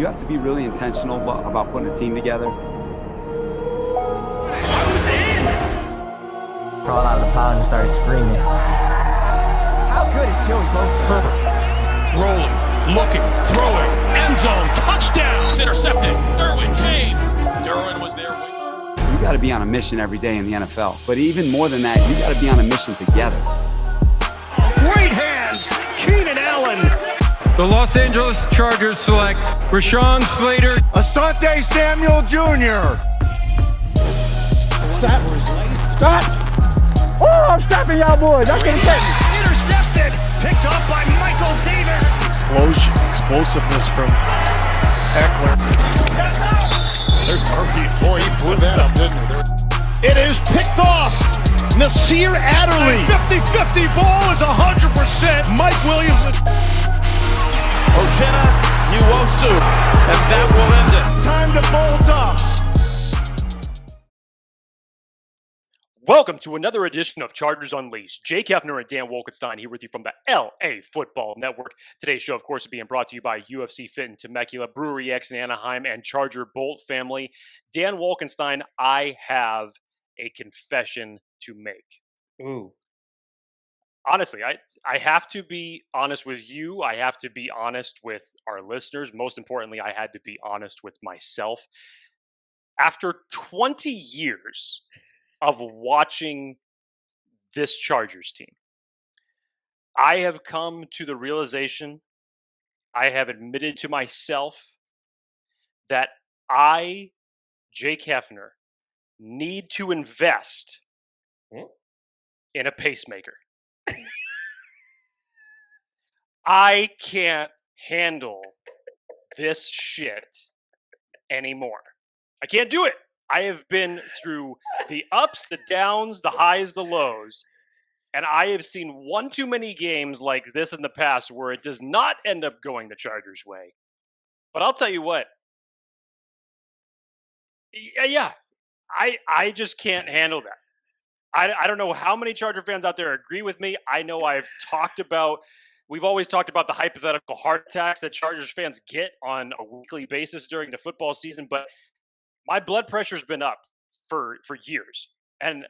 You have to be really intentional about putting a team together. I was in! Crawled out of the pile and started screaming. How good is Joey Bosa? Herbert, rolling, looking, throwing, end zone, touchdown! It's intercepted. Derwin James. Derwin was there. You got to be on a mission every day in the NFL. But even more than that, you got to be on a mission together. Great hands, Keenan Allen. The Los Angeles Chargers select Rashawn Slater. Asante Samuel Jr. Stop! Oh, I'm stopping y'all boys. That's what I'm saying. Intercepted, picked up by Michael Davis. Explosion, explosiveness from Eckler. There's Murphy. Boy, he blew that up, didn't he? It is picked off. Nasir Adderley. 50-50 ball is 100%. Mike Williams. Ochena, Nwosu, and that will end it. Time to bolt up. Welcome to another edition of Chargers Unleashed. Jake Hefner and Dan Wolkenstein here with you from the LAFB Network. Today's show, of course, is being brought to you by UFC Fit in Temecula, Brewery X in Anaheim, and Charger Bolt family. Dan Wolkenstein, I have a confession to make. Ooh. Honestly, I have to be honest with you. I have to be honest with our listeners. Most importantly, I had to be honest with myself. After 20 years of watching this Chargers team, I have come to the realization, I have admitted to myself that I, Jake Hefner, need to invest in a pacemaker. I can't handle this shit anymore. I can't do it. I have been through the ups, the downs, the highs, the lows, and I have seen one too many games like this in the past where it does not end up going the Chargers' way. But I'll tell you what. Yeah, I just can't handle that. I don't know how many Charger fans out there agree with me. I know we've always talked about the hypothetical heart attacks that Chargers fans get on a weekly basis during the football season, but my blood pressure's been up for years. And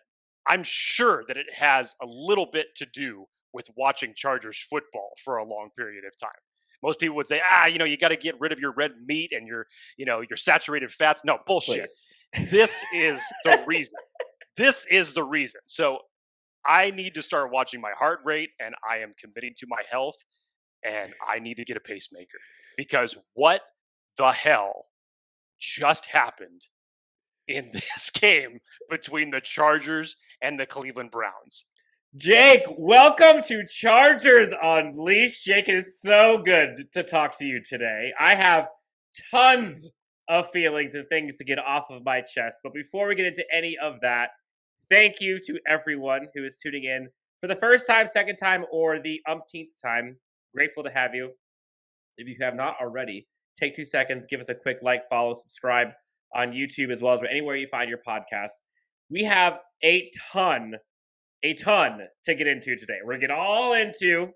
I'm sure that it has a little bit to do with watching Chargers football for a long period of time. Most people would say, you got to get rid of your red meat and your saturated fats. No, bullshit. Please. This is the reason. This is the reason. So I need to start watching my heart rate, and I am committing to my health, and I need to get a pacemaker. Because what the hell just happened in this game between the Chargers and the Cleveland Browns? Jake, welcome to Chargers Unleashed. Jake, it is so good to talk to you today. I have tons of feelings and things to get off of my chest. But before we get into any of that, thank you to everyone who is tuning in for the first time, second time, or the umpteenth time. Grateful to have you. If you have not already, take 2 seconds, give us a quick like, follow, subscribe on YouTube as well as anywhere you find your podcasts. We have a ton to get into today. We're going to get all into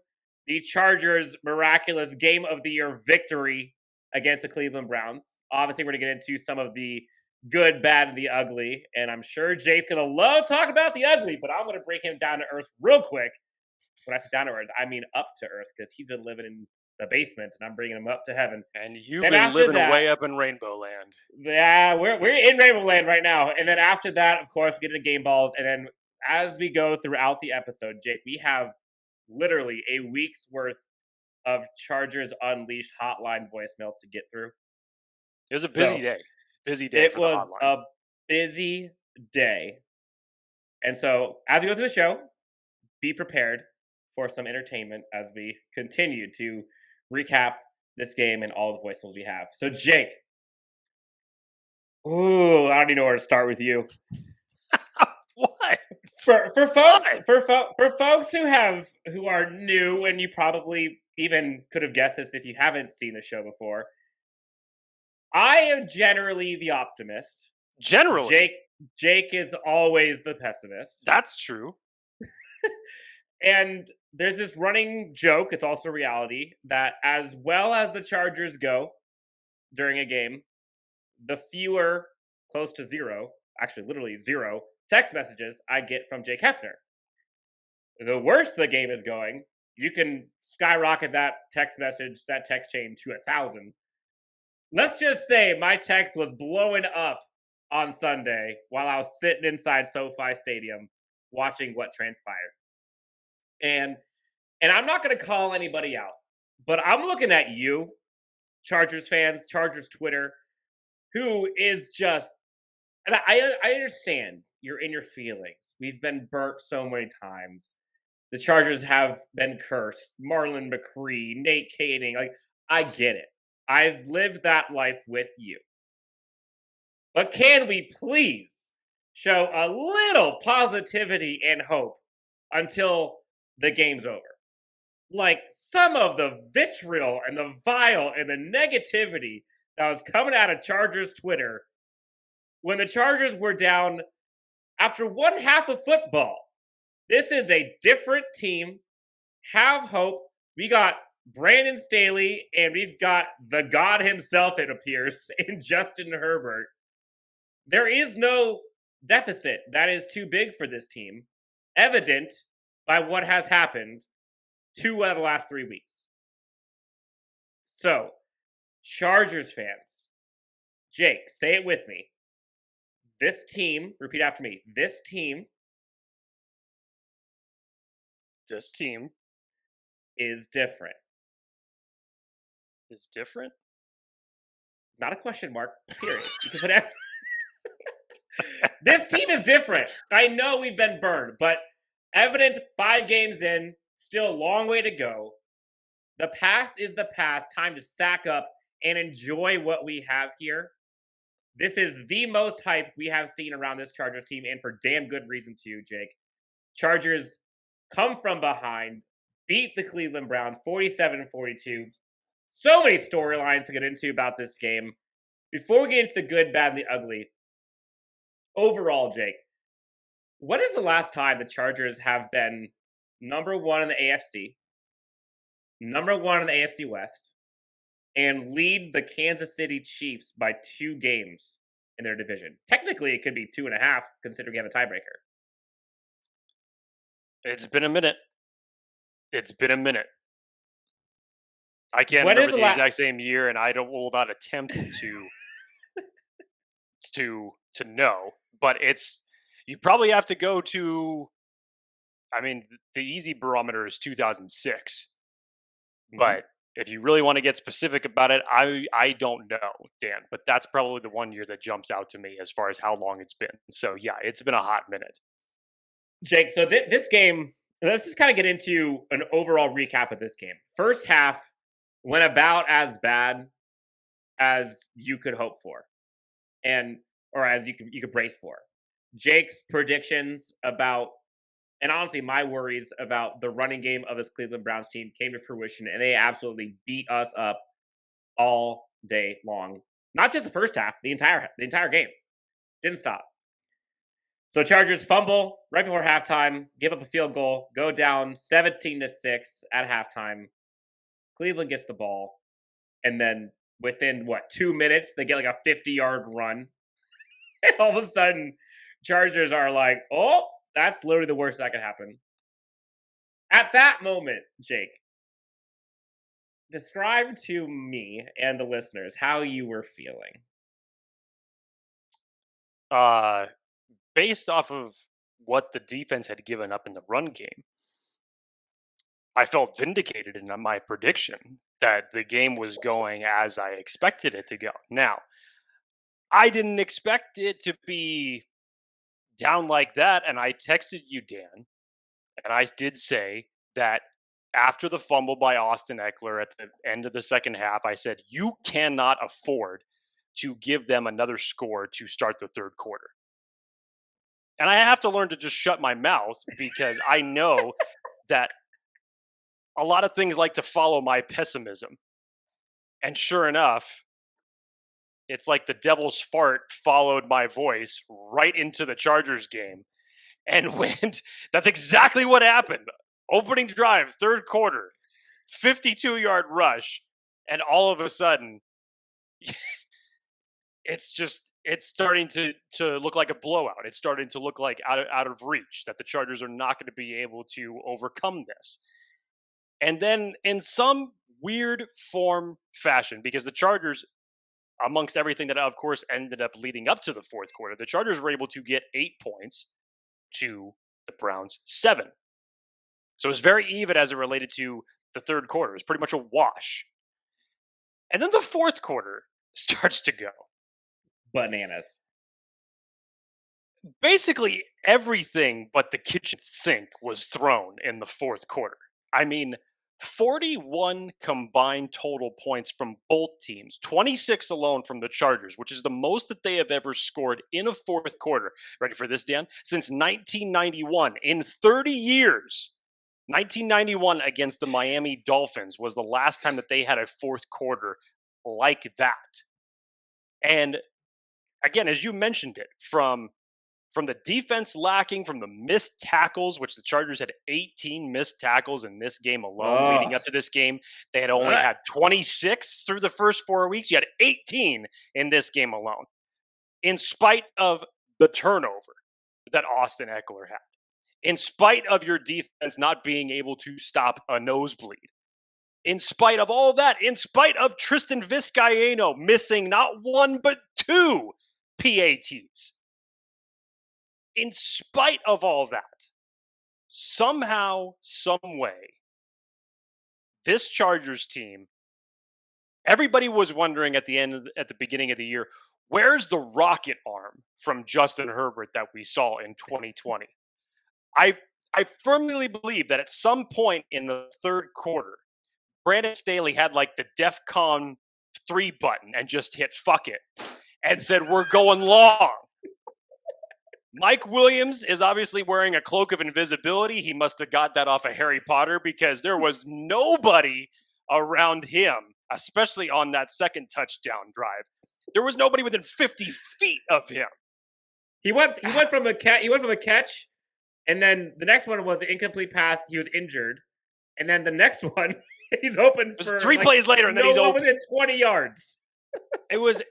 the Chargers' miraculous Game of the Year victory against the Cleveland Browns. Obviously, we're going to get into some of the good, bad, and the ugly. And I'm sure Jay's going to love talking about the ugly, but I'm going to break him down to earth real quick. When I say down to earth, I mean up to earth, because he's been living in the basement, and I'm bringing him up to heaven. And you've been living way up in Rainbow Land. Yeah, we're in Rainbow Land right now. And then after that, of course, we get into game balls. And then as we go throughout the episode, Jake, we have literally a week's worth of Chargers Unleashed hotline voicemails to get through. It was a busy day. Busy day. It was a busy day. And so as we go through the show, be prepared for some entertainment as we continue to recap this game and all the voicemails we have. So Jake, I don't even know where to start with you. What? For folks who are new, and you probably even could have guessed this if you haven't seen the show before, I am generally the optimist. Generally, Jake is always the pessimist. That's true. And there's this running joke, it's also reality, that as well as the Chargers go, during a game, the fewer, close to zero, actually literally zero, text messages I get from Jake Hefner. The worse the game is going, you can skyrocket that text message, that text chain to 1,000. Let's just say my text was blowing up on Sunday while I was sitting inside SoFi Stadium watching what transpired. And I'm not going to call anybody out, but I'm looking at you, Chargers fans, Chargers Twitter, who is just, and I understand you're in your feelings. We've been burnt so many times. The Chargers have been cursed. Marlon McCree, Nate Kading, like, I get it. I've lived that life with you. But can we please show a little positivity and hope until the game's over? Like, some of the vitriol and the vile and the negativity that was coming out of Chargers Twitter when the Chargers were down after one half of football. This is a different team. Have hope. We got Brandon Staley, and we've got the God himself, it appears, in Justin Herbert. There is no deficit that is too big for this team, evident by what has happened 2 out of the last 3 weeks. So, Chargers fans, Jake, say it with me. This team, repeat after me, this team is different. Is different? Not a question mark, period. You can put it. This team is different. I know we've been burned, but evident 5 games in, still a long way to go. The past is the past. Time to sack up and enjoy what we have here. This is the most hype we have seen around this Chargers team, and for damn good reason too, Jake. Chargers come from behind, beat the Cleveland Browns 47-42. So many storylines to get into about this game. Before we get into the good, bad, and the ugly, overall, Jake, when is the last time the Chargers have been number 1 in the AFC, number 1 in the AFC West, and lead the Kansas City Chiefs by 2 games in their division? Technically, it could be 2.5, considering we have a tiebreaker. It's been a minute. I can't remember the exact same year, and I will not attempt to know. But you probably have to go to. I mean, the easy barometer is 2006. Mm-hmm. But if you really want to get specific about it, I don't know, Dan. But that's probably the one year that jumps out to me as far as how long it's been. So yeah, it's been a hot minute. Jake, so this game, let's just kind of get into an overall recap of this game. First half went about as bad as you could hope for, or as you could brace for. Jake's predictions about, and honestly, my worries about the running game of this Cleveland Browns team came to fruition, and they absolutely beat us up all day long. Not just the first half, the entire game. Didn't stop. So Chargers fumble right before halftime, give up a field goal, go down 17-6 at halftime. Cleveland gets the ball, and then within, 2 minutes, they get like a 50-yard run. And all of a sudden, Chargers are like, oh, that's literally the worst that could happen. At that moment, Jake, describe to me and the listeners how you were feeling. Based off of what the defense had given up in the run game, I felt vindicated in my prediction that the game was going as I expected it to go. Now, I didn't expect it to be down like that, and I texted you, Dan, and I did say that after the fumble by Austin Eckler at the end of the second half, I said, you cannot afford to give them another score to start the third quarter. And I have to learn to just shut my mouth because I know that a lot of things like to follow my pessimism. And sure enough, it's like the devil's fart followed my voice right into the Chargers game and went. That's exactly what happened. Opening drive, third quarter, 52-yard rush. And all of a sudden, it's starting to look like a blowout. It's starting to look like out of reach, that the Chargers are not going to be able to overcome this. And then in some weird form fashion, because the Chargers, amongst everything that of course ended up leading up to the fourth quarter, the Chargers were able to get 8 points to the Browns 7. So it was very even as it related to the third quarter. It was pretty much a wash. And then the fourth quarter starts to go bananas. Basically everything but the kitchen sink was thrown in the fourth quarter. I mean, 41 combined total points from both teams, 26 alone from the Chargers, which is the most that they have ever scored in a fourth quarter. Ready for this, Dan? Since 1991, in 30 years, 1991 against the Miami Dolphins was the last time that they had a fourth quarter like that. And again, as you mentioned it, from the defense lacking, from the missed tackles, which the Chargers had 18 missed tackles in this game alone. Leading up to this game, they had only had 26 through the first 4 weeks. You had 18 in this game alone, in spite of the turnover that Austin Eckler had, in spite of your defense not being able to stop a nosebleed, in spite of all that, in spite of Tristan Vizcaino missing not one but 2 PATs. In spite of all that, somehow, some way, this Chargers team, everybody was wondering at the beginning of the year, where's the rocket arm from Justin Herbert that we saw in 2020? I firmly believe that at some point in the third quarter, Brandon Staley had like the DEFCON 3 button and just hit fuck it and said, we're going long. Mike Williams is obviously wearing a cloak of invisibility. He must have got that off of Harry Potter, because there was nobody around him, especially on that second touchdown drive. There was nobody within 50 feet of him. He went from a catch, and then the next one was an incomplete pass. He was injured, and then the next one he's open. It was 3 plays later, and then he's open within 20 yards. It was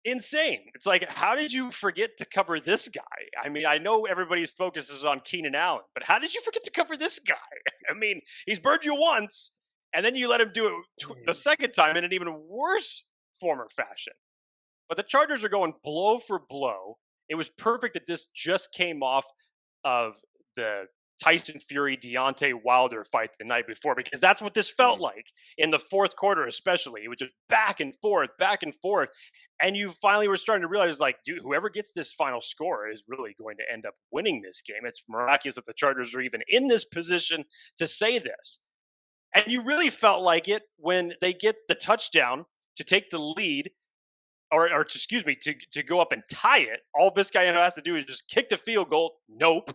insane. It's like, how did you forget to cover this guy? I mean, I know everybody's focus is on Keenan Allen, but how did you forget to cover this guy? I mean, he's burned you once, and then you let him do it the second time in an even worse form or fashion. But the Chargers are going blow for blow. It was perfect that this just came off of the Tyson Fury, Deontay Wilder fight the night before, because that's what this felt like in the fourth quarter, especially. It was just back and forth. And you finally were starting to realize, like, dude, whoever gets this final score is really going to end up winning this game. It's miraculous that the Chargers are even in this position to say this. And you really felt like it when they get the touchdown to take the lead, to go up and tie it. All this guy has to do is just kick the field goal. Nope.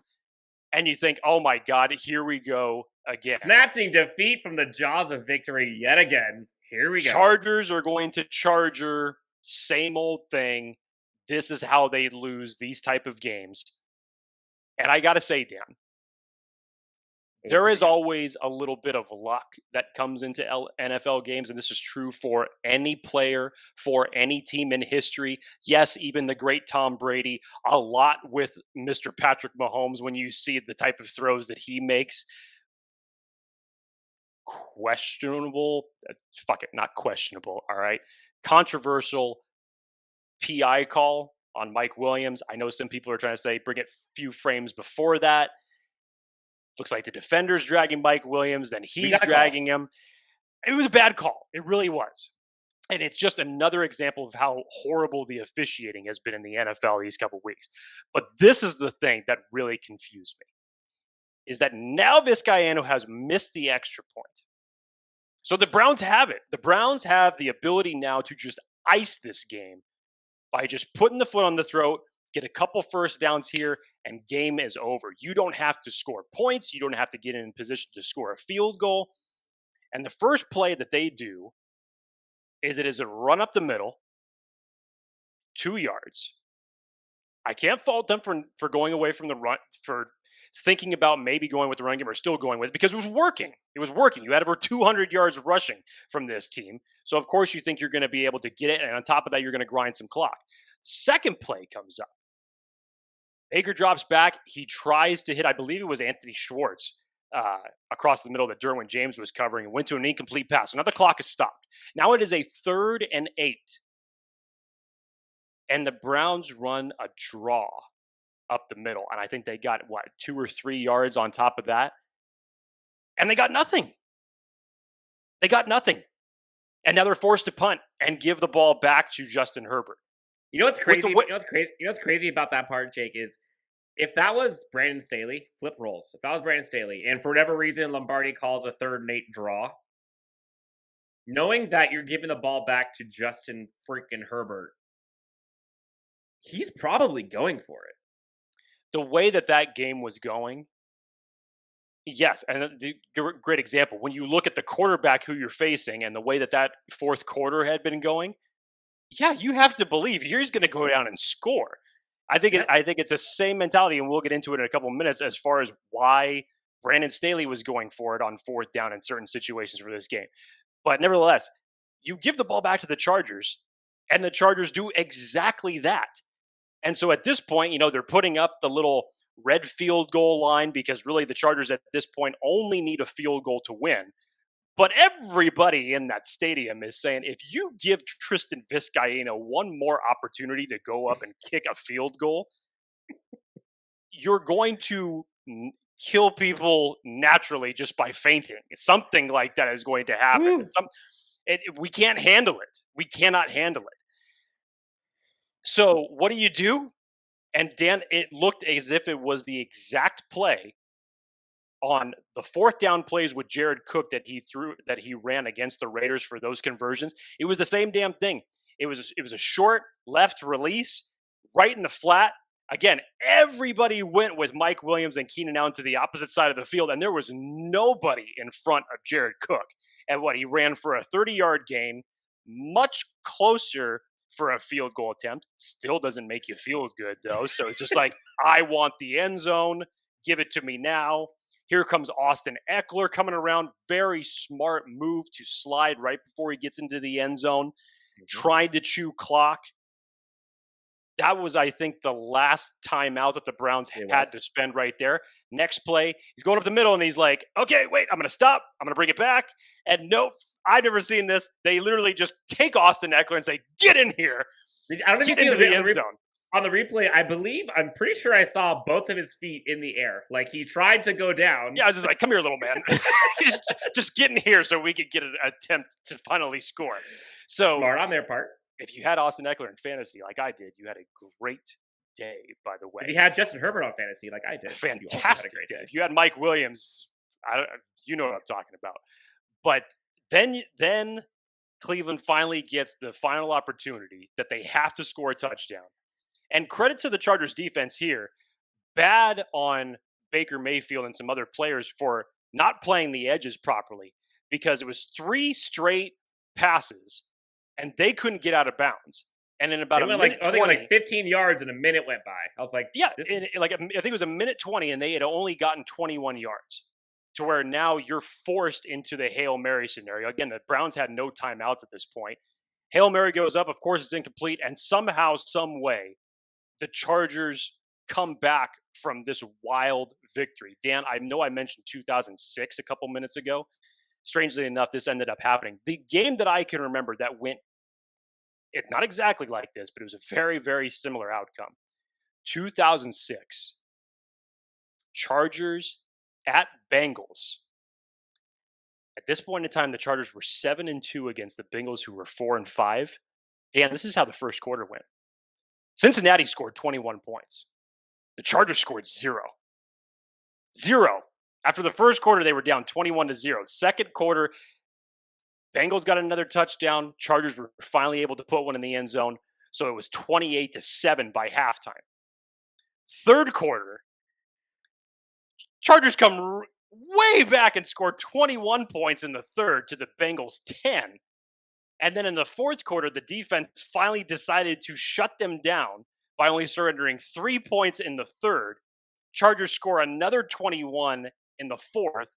And you think, oh my God, here we go again. Snatching defeat from the jaws of victory yet again. Here we go. Chargers are going to Charger. Same old thing. This is how they lose these type of games. And I got to say, Dan, there is always a little bit of luck that comes into NFL games, and this is true for any player, for any team in history. Yes, even the great Tom Brady, a lot with Mr. Patrick Mahomes when you see the type of throws that he makes. Questionable, not questionable, all right? Controversial PI call on Mike Williams. I know some people are trying to say bring it a few frames before that. Looks like the defender's dragging Mike Williams, then he's dragging him. It was a bad call. It really was. And it's just another example of how horrible the officiating has been in the NFL these couple weeks. But this is the thing that really confused me, is that now Vizcaino has missed the extra point. So the Browns have it. The Browns have the ability now to just ice this game by just putting the foot on the throat, get a couple first downs here, and game is over. You don't have to score points. You don't have to get in position to score a field goal. And the first play that they do is it is a run up the middle, 2 yards. I can't fault them for going away from the run, for thinking about maybe going with the run game or still going with it because it was working. It was working. You had over 200 yards rushing from this team. So, of course, you think you're going to be able to get it. And on top of that, you're going to grind some clock. Second play comes up. Baker drops back. He tries to hit, I believe it was Anthony Schwartz across the middle that Derwin James was covering and went to an incomplete pass. So now the clock is stopped. Now it is a 3rd and 8. And the Browns run a draw up the middle. And I think they got, 2 or 3 yards on top of that. And they got nothing. They got nothing. And now they're forced to punt and give the ball back to Justin Herbert. You know what's crazy? You know what's crazy about that part, Jake, is if that was Brandon Staley, flip roles. If that was Brandon Staley, and for whatever reason Lombardi calls a 3rd and 8 draw, knowing that you're giving the ball back to Justin freaking Herbert, he's probably going for it. The way that game was going, yes, and the great example. When you look at the quarterback who you're facing and the way that fourth quarter had been going, yeah, you have to believe he's going to go down and score. I think it's the same mentality, and we'll get into it in a couple of minutes as far as why Brandon Staley was going for it on 4th down in certain situations for this game. But nevertheless, you give the ball back to the Chargers, and the Chargers do exactly that. And so at this point, they're putting up the little red field goal line because really the Chargers at this point only need a field goal to win. But everybody in that stadium is saying, if you give Tristan Vizcaino one more opportunity to go up and kick a field goal, you're going to kill people naturally just by fainting. Something like that is going to happen. We can't handle it. We cannot handle it. So what do? And Dan, it looked as if it was the exact play on the 4th down plays with Jared Cook that he ran against the Raiders for those conversions. It was the same damn thing. It was a short left release right in the flat. Again, everybody went with Mike Williams and Keenan Allen to the opposite side of the field, and there was nobody in front of Jared Cook. And he ran for a 30-yard gain, much closer for a field goal attempt. Still doesn't make you feel good, though. So it's just like, I want the end zone. Give it to me now. Here comes Austin Eckler coming around. Very smart move to slide right before he gets into the end zone. Trying to chew clock. That was, I think, the last timeout that the Browns had to spend right there. Next play, he's going up the middle, and he's like, okay, wait, I'm going to stop. I'm going to bring it back. And nope, I've never seen this. They literally just take Austin Eckler and say, get in here. I don't know if you see the end zone. On the replay, I'm pretty sure I saw both of his feet in the air. Like, he tried to go down. Yeah, I was just like, come here, little man. just get in here so we could get an attempt to finally score. So smart on their part. If you had Austin Eckler in fantasy like I did, you had a great day, by the way. If you had Justin Herbert on fantasy like I did, fantastic day. If you had Mike Williams, you know what I'm talking about. But then Cleveland finally gets the final opportunity that they have to score a touchdown. And credit to the Chargers defense here. Bad on Baker Mayfield and some other players for not playing the edges properly because it was 3 straight passes and they couldn't get out of bounds. And in about a minute 20, like 15 yards and a minute went by. I was like, yeah, I think it was a minute 20 and they had only gotten 21 yards to where now you're forced into the Hail Mary scenario. Again, the Browns had no timeouts at this point. Hail Mary goes up. Of course, it's incomplete. And somehow, some way, the Chargers come back from this wild victory. Dan, I know I mentioned 2006 a couple minutes ago. Strangely enough, this ended up happening. The game that I can remember that went, it's not exactly like this, but it was a very, very similar outcome. 2006, Chargers at Bengals. At this point in time, the Chargers were 7-2 against the Bengals, who were 4-5. Dan, this is how the first quarter went. Cincinnati scored 21 points. The Chargers scored 0. After the first quarter, they were down 21-0. Second quarter, Bengals got another touchdown. Chargers were finally able to put one in the end zone. So it was 28-7 by halftime. Third quarter, Chargers come way back and score 21 points in the third to the Bengals 10. And then in the fourth quarter, the defense finally decided to shut them down by only surrendering 3 points in the third Chargers score another 21 in the fourth,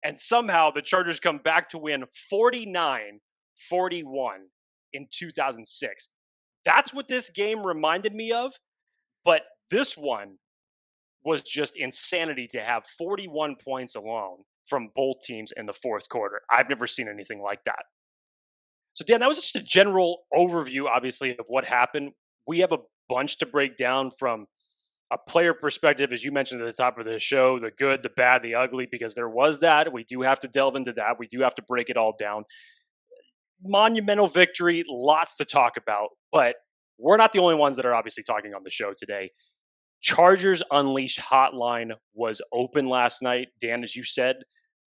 and somehow the Chargers come back to win 49-41 in 2006. That's what this game reminded me of, but this one was just insanity to have 41 points alone from both teams in the fourth quarter. I've never seen anything like that. So, Dan, that was just a general overview, obviously, of what happened. We have a bunch to break down from a player perspective, as you mentioned at the top of the show, the good, the bad, the ugly, because there was that. We do have to delve into that. We do have to break it all down. Monumental victory, lots to talk about, but we're not the only ones that are obviously talking on the show today. Chargers Unleashed hotline was open last night. Dan, as you said,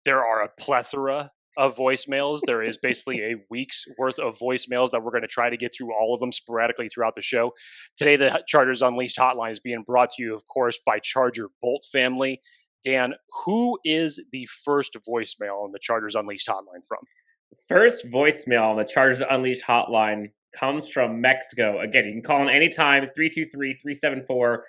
there are a plethora of voicemails. There is basically a week's worth of voicemails that we're going to try to get through all of them sporadically throughout the show. Today, the Chargers Unleashed hotline is being brought to you, of course, by Charger Bolt family. Dan, who is the first voicemail on the Chargers Unleashed hotline from? First voicemail on the Chargers Unleashed hotline comes from Mexico. Again, you can call in anytime, 323-374-5651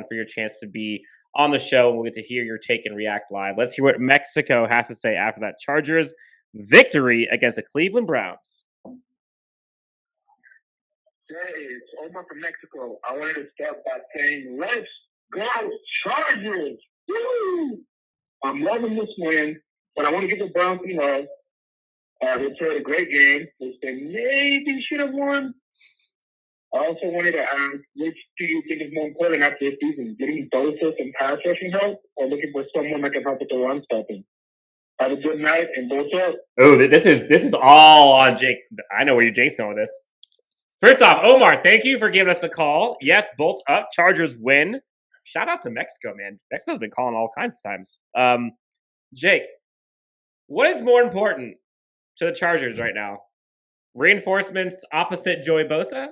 for your chance to be on the show. We'll get to hear your take and react live. Let's hear what Mexico has to say after that Chargers victory against the Cleveland Browns. Hey, it's Omar from Mexico. I wanted to start by saying, let's go Chargers! Woo! I'm loving this win, but I want to give the Browns some love. They played a great game, which they maybe should have won. I also wanted to ask, which do you think is more important after this season, getting Bosa some pass rushing help or looking for someone that can help with the run stopping? Have a good night and Bosa. Oh, this is all on Jake. I know where Jake's going with this. First off, Omar, thank you for giving us a call. Yes, Bolt up, Chargers win. Shout out to Mexico, man. Mexico's been calling all kinds of times. Jake, what is more important to the Chargers right now? Reinforcements opposite Joey Bosa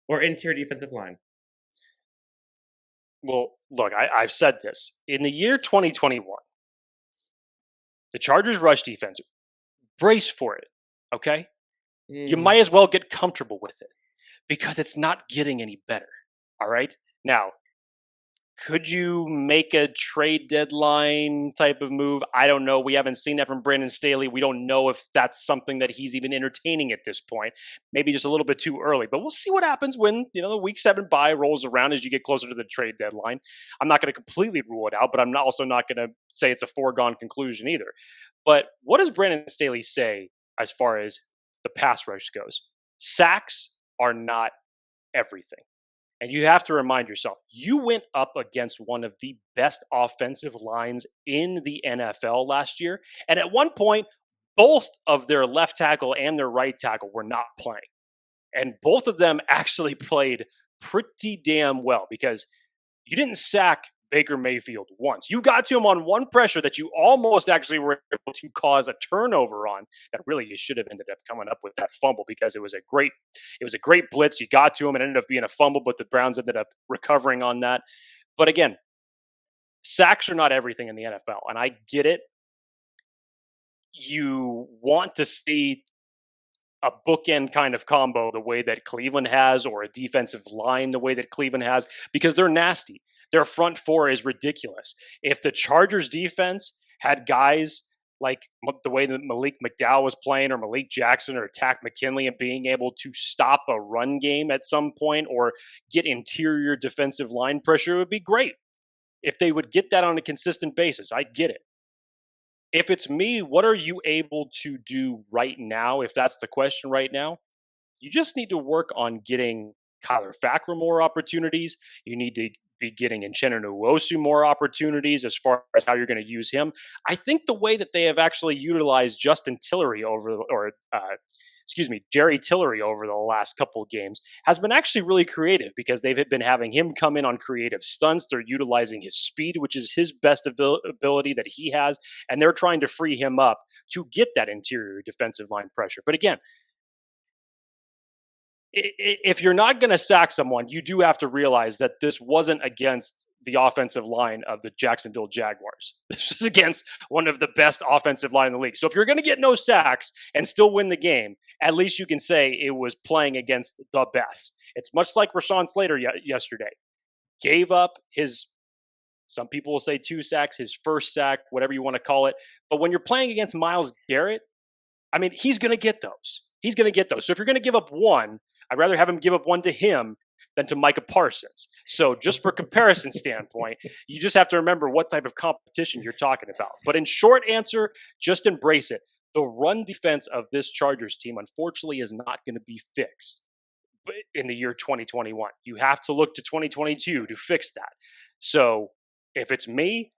or interior defensive line? Well, look, I've said this. In the year 2021, the Chargers rush defense, brace for it, okay? You might as well get comfortable with it because it's not getting any better, all right? Now, could you make a trade deadline type of move? I don't know. We haven't seen that from Brandon Staley. We don't know if that's something that he's even entertaining at this point. Maybe just a little bit too early. But we'll see what happens when, the week 7 bye rolls around as you get closer to the trade deadline. I'm not going to completely rule it out, but I'm also not going to say it's a foregone conclusion either. But what does Brandon Staley say as far as the pass rush goes? Sacks are not everything. And you have to remind yourself, you went up against one of the best offensive lines in the NFL last year. And at one point, both of their left tackle and their right tackle were not playing. And both of them actually played pretty damn well because you didn't sack Baker Mayfield once. You got to him on one pressure that you almost actually were able to cause a turnover on that really you should have ended up coming up with that fumble because it was a great blitz. You got to him. It ended up being a fumble, but the Browns ended up recovering on that. But again, sacks are not everything in the NFL, and I get it. You want to see a bookend kind of combo the way that Cleveland has, or a defensive line the way that Cleveland has, because they're nasty. Their front four is ridiculous. If the Chargers defense had guys like the way that Malik McDowell was playing, or Malik Jackson, or Tack McKinley, and being able to stop a run game at some point or get interior defensive line pressure, it would be great. If they would get that on a consistent basis, I get it. If it's me, what are you able to do right now? If that's the question right now, you just need to work on getting Kyler Fackrell more opportunities. You need to be getting Uchenna Nwosu more opportunities as far as how you're going to use him. I think the way that they have actually utilized Jerry Tillery over the last couple of games has been actually really creative because they've been having him come in on creative stunts. They're utilizing his speed, which is his best ability that he has, and they're trying to free him up to get that interior defensive line pressure. But again, if you're not going to sack someone, you do have to realize that this wasn't against the offensive line of the Jacksonville Jaguars. This is against one of the best offensive line in the league. So if you're going to get no sacks and still win the game, at least you can say it was playing against the best. It's much like Rashawn Slater yesterday. Gave up his Some people will say 2 sacks, his first sack, whatever you want to call it. But when you're playing against Myles Garrett, I mean, he's going to get those. He's going to get those. So if you're going to give up one, I'd rather have him give up one to him than to Micah Parsons. So just for comparison standpoint, you just have to remember what type of competition you're talking about. But in short answer, just embrace it. The run defense of this Chargers team, unfortunately, is not going to be fixed in the year 2021. You have to look to 2022 to fix that. So if it's me,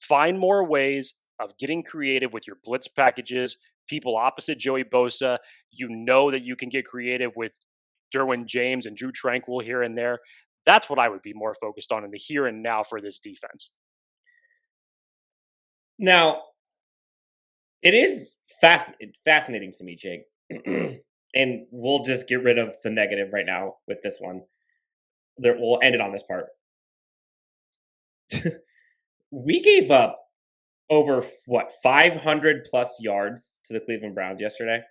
find more ways of getting creative with your blitz packages, people opposite Joey Bosa. You know that you can get creative with Derwin James and Drew Tranquil here and there. That's what I would be more focused on in the here and now for this defense. Now, it is fascinating to me, Jake. And we'll just get rid of the negative right now with this one. We'll end it on this part. We gave up over, 500 plus yards to the Cleveland Browns yesterday.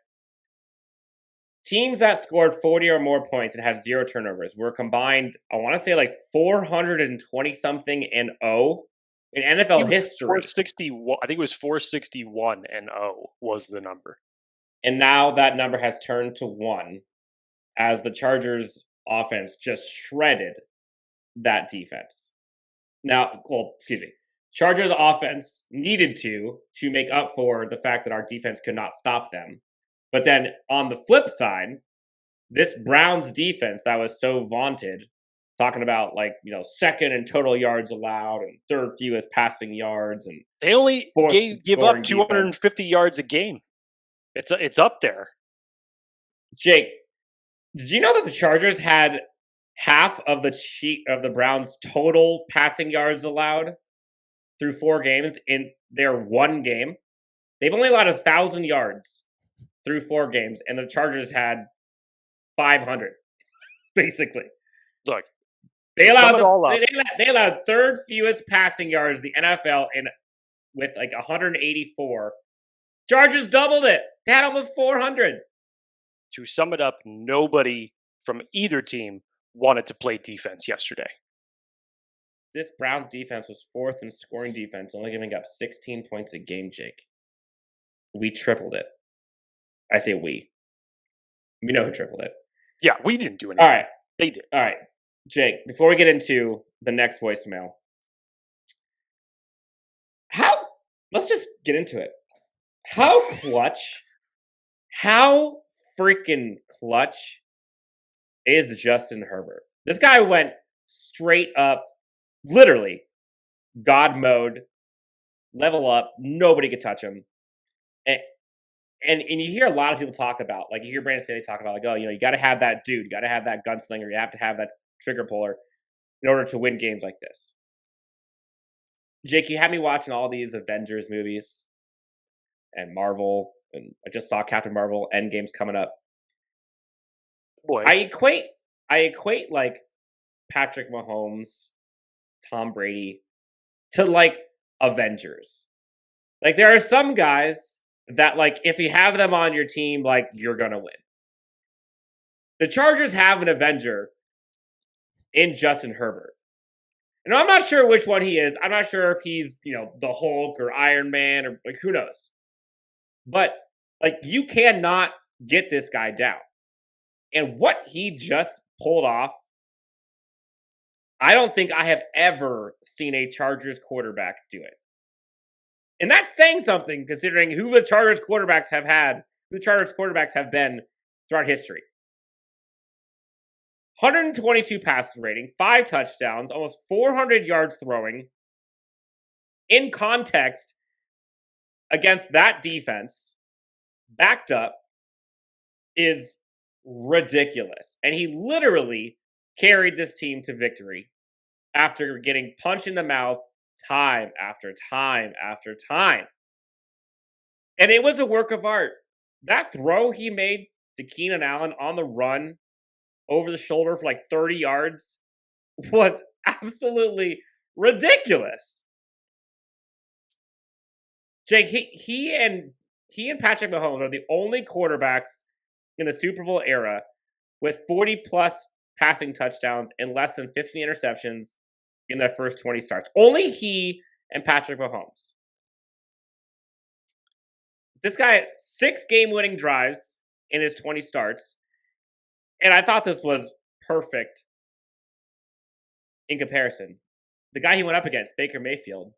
Teams that scored 40 or more points and had 0 turnovers were combined, I want to say 420-something and 0 in NFL history. 461, I think it was 461 and 0 was the number. And now that number has turned to 1 as the Chargers offense just shredded that defense. Now, Chargers offense needed to make up for the fact that our defense could not stop them. But then on the flip side, this Browns defense that was so vaunted, talking about second in total yards allowed and third fewest passing yards, and they only give up 250 yards a game. It's up there. Jake, did you know that the Chargers had half of the Browns' total passing yards allowed through 4 games in their one game? They've only allowed 1,000 yards through 4 games, and the Chargers had 500, basically. Look, they allowed third fewest passing yards in the NFL with 184. Chargers doubled it. They had almost 400. To sum it up, nobody from either team wanted to play defense yesterday. This Browns defense was 4th in scoring defense, only giving up 16 points a game, Jake. We tripled it. I say we. We know who tripled it. Yeah, we didn't do anything. All right. They did. All right. Jake, before we get into the next voicemail, let's just get into it. How freaking clutch is Justin Herbert? This guy went straight up, literally, God mode, level up, nobody could touch him. And you hear a lot of people talk about, you hear Brandon Staley talk about, you got to have that dude, you got to have that gunslinger, you have to have that trigger puller in order to win games like this. Jake, you had me watching all these Avengers movies and Marvel, and I just saw Captain Marvel Endgame's coming up. Boy, I equate Patrick Mahomes, Tom Brady to Avengers. There are some guys that if you have them on your team, you're gonna win. The Chargers have an Avenger in Justin Herbert. And I'm not sure which one he is. I'm not sure if he's, the Hulk or Iron Man or who knows. But you cannot get this guy down. And what he just pulled off, I don't think I have ever seen a Chargers quarterback do it. And that's saying something considering who the Chargers quarterbacks have been throughout history. 122 passes rating, 5 touchdowns, almost 400 yards throwing. In context, against that defense, backed up, is ridiculous. And he literally carried this team to victory after getting punched in the mouth time after time after time. And it was a work of art. That throw he made to Keenan Allen on the run over the shoulder for 30 yards was absolutely ridiculous. Jake, he and Patrick Mahomes are the only quarterbacks in the Super Bowl era with 40 plus passing touchdowns and less than 15 interceptions in their first 20 starts. Only he and Patrick Mahomes. This guy had 6 game-winning drives in his 20 starts. And I thought this was perfect in comparison. The guy he went up against, Baker Mayfield,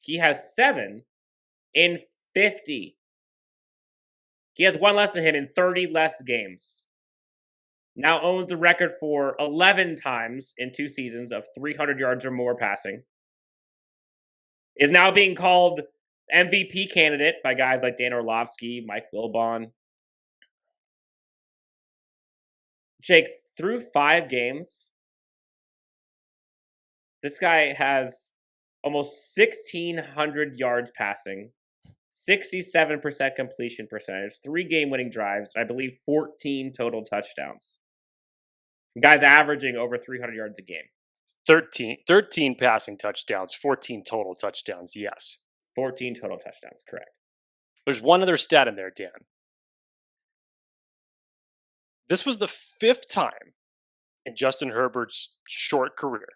he has 7 in 50. He has 1 less than him in 30 less games. Now owns the record for 11 times in 2 seasons of 300 yards or more passing. Is now being called MVP candidate by guys like Dan Orlovsky, Mike Wilbon. Jake, through 5 games, this guy has almost 1,600 yards passing, 67% completion percentage, 3 game-winning drives, I believe 14 total touchdowns. The guy's averaging over 300 yards a game. 13 passing touchdowns, 14 total touchdowns, yes. 14 total touchdowns, correct. There's one other stat in there, Dan. This was the 5th time in Justin Herbert's short career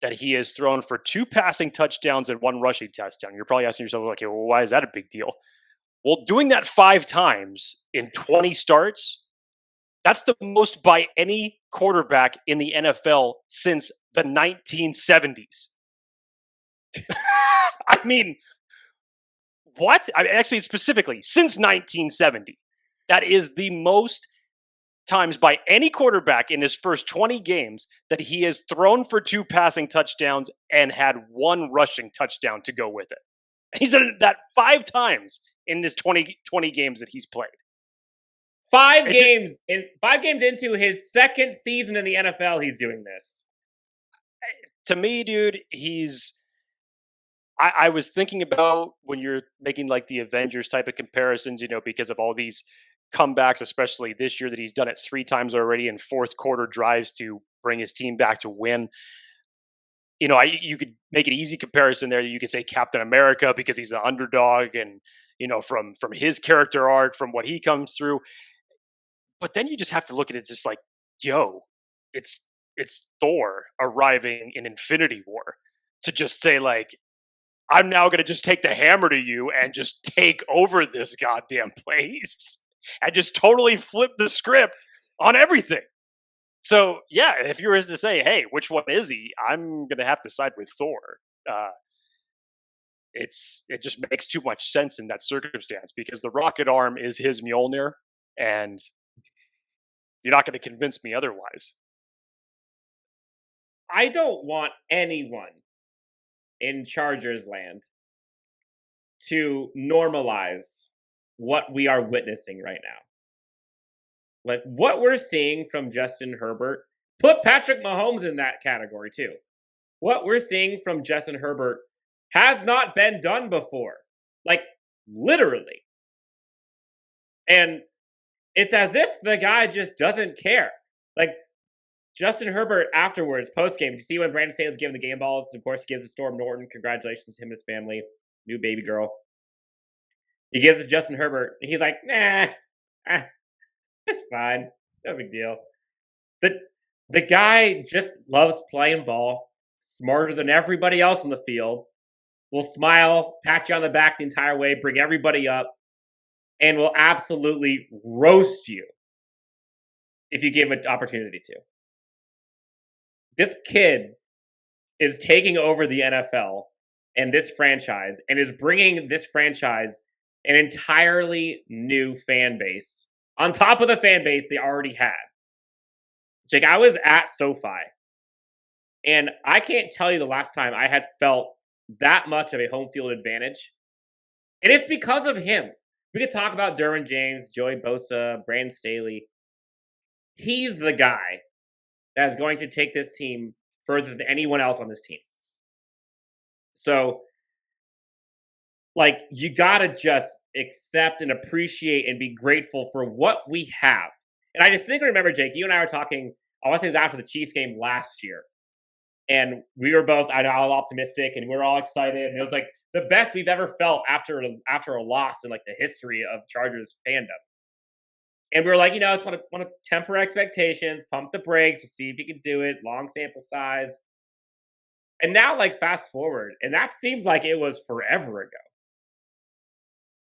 that he has thrown for 2 passing touchdowns and 1 rushing touchdown. You're probably asking yourself, okay, well, why is that a big deal? Well, doing that 5 times in 20 starts, that's the most by any quarterback in the NFL since the 1970s. I mean, what? Actually, specifically, since 1970. That is the most times by any quarterback in his first 20 games that he has thrown for 2 passing touchdowns and had 1 rushing touchdown to go with it. He's done that 5 times in his 20 games that he's played. 5 games into his 2nd season in the NFL, he's doing this. To me, dude, I was thinking about when you're making like the Avengers type of comparisons, because of all these comebacks, especially this year that he's done it 3 times already in 4th quarter drives to bring his team back to win. You could make an easy comparison there. You could say Captain America because he's the underdog and, from his character arc, from what he comes through. But then you just have to look at it just like, it's Thor arriving in Infinity War to just say like, I'm now going to just take the hammer to you and just take over this goddamn place and just totally flip the script on everything. So, yeah, if you were to say, hey, which one is he? I'm going to have to side with Thor. It just makes too much sense in that circumstance because the rocket arm is his Mjolnir, and you're not going to convince me otherwise. I don't want anyone in Chargers land to normalize what we are witnessing right now. Like, what we're seeing from Justin Herbert, put Patrick Mahomes in that category too. What we're seeing from Justin Herbert has not been done before. Like, literally. And it's as if the guy just doesn't care. Like, Justin Herbert afterwards, post-game, did you see when Brandon Staley was giving the game balls? Of course, he gives it to Storm Norton. Congratulations to him and his family. New baby girl. He gives it to Justin Herbert, and he's like, nah, it's fine. No big deal. The guy just loves playing ball, smarter than everybody else on the field, will smile, pat you on the back the entire way, bring everybody up, and will absolutely roast you if you give him an opportunity to. This kid is taking over the NFL and this franchise and is bringing this franchise an entirely new fan base on top of the fan base they already had. Jake, I was at SoFi, and I can't tell you the last time I had felt that much of a home field advantage. And it's because of him. We could talk about Derwin James, Joey Bosa, Brandon Staley. He's the guy that is going to take this team further than anyone else on this team. So, like, you gotta just accept and appreciate and be grateful for what we have. And I just think, remember, Jake, you and I were talking, I want to say it was after the Chiefs game last year. And we were both, I know, all optimistic, and we were all excited. And it was like the best we've ever felt after a loss in like the history of Chargers fandom. And we were like, I just want to temper expectations, pump the brakes, see if you can do it, long sample size. And now, like, fast forward, and that seems like it was forever ago.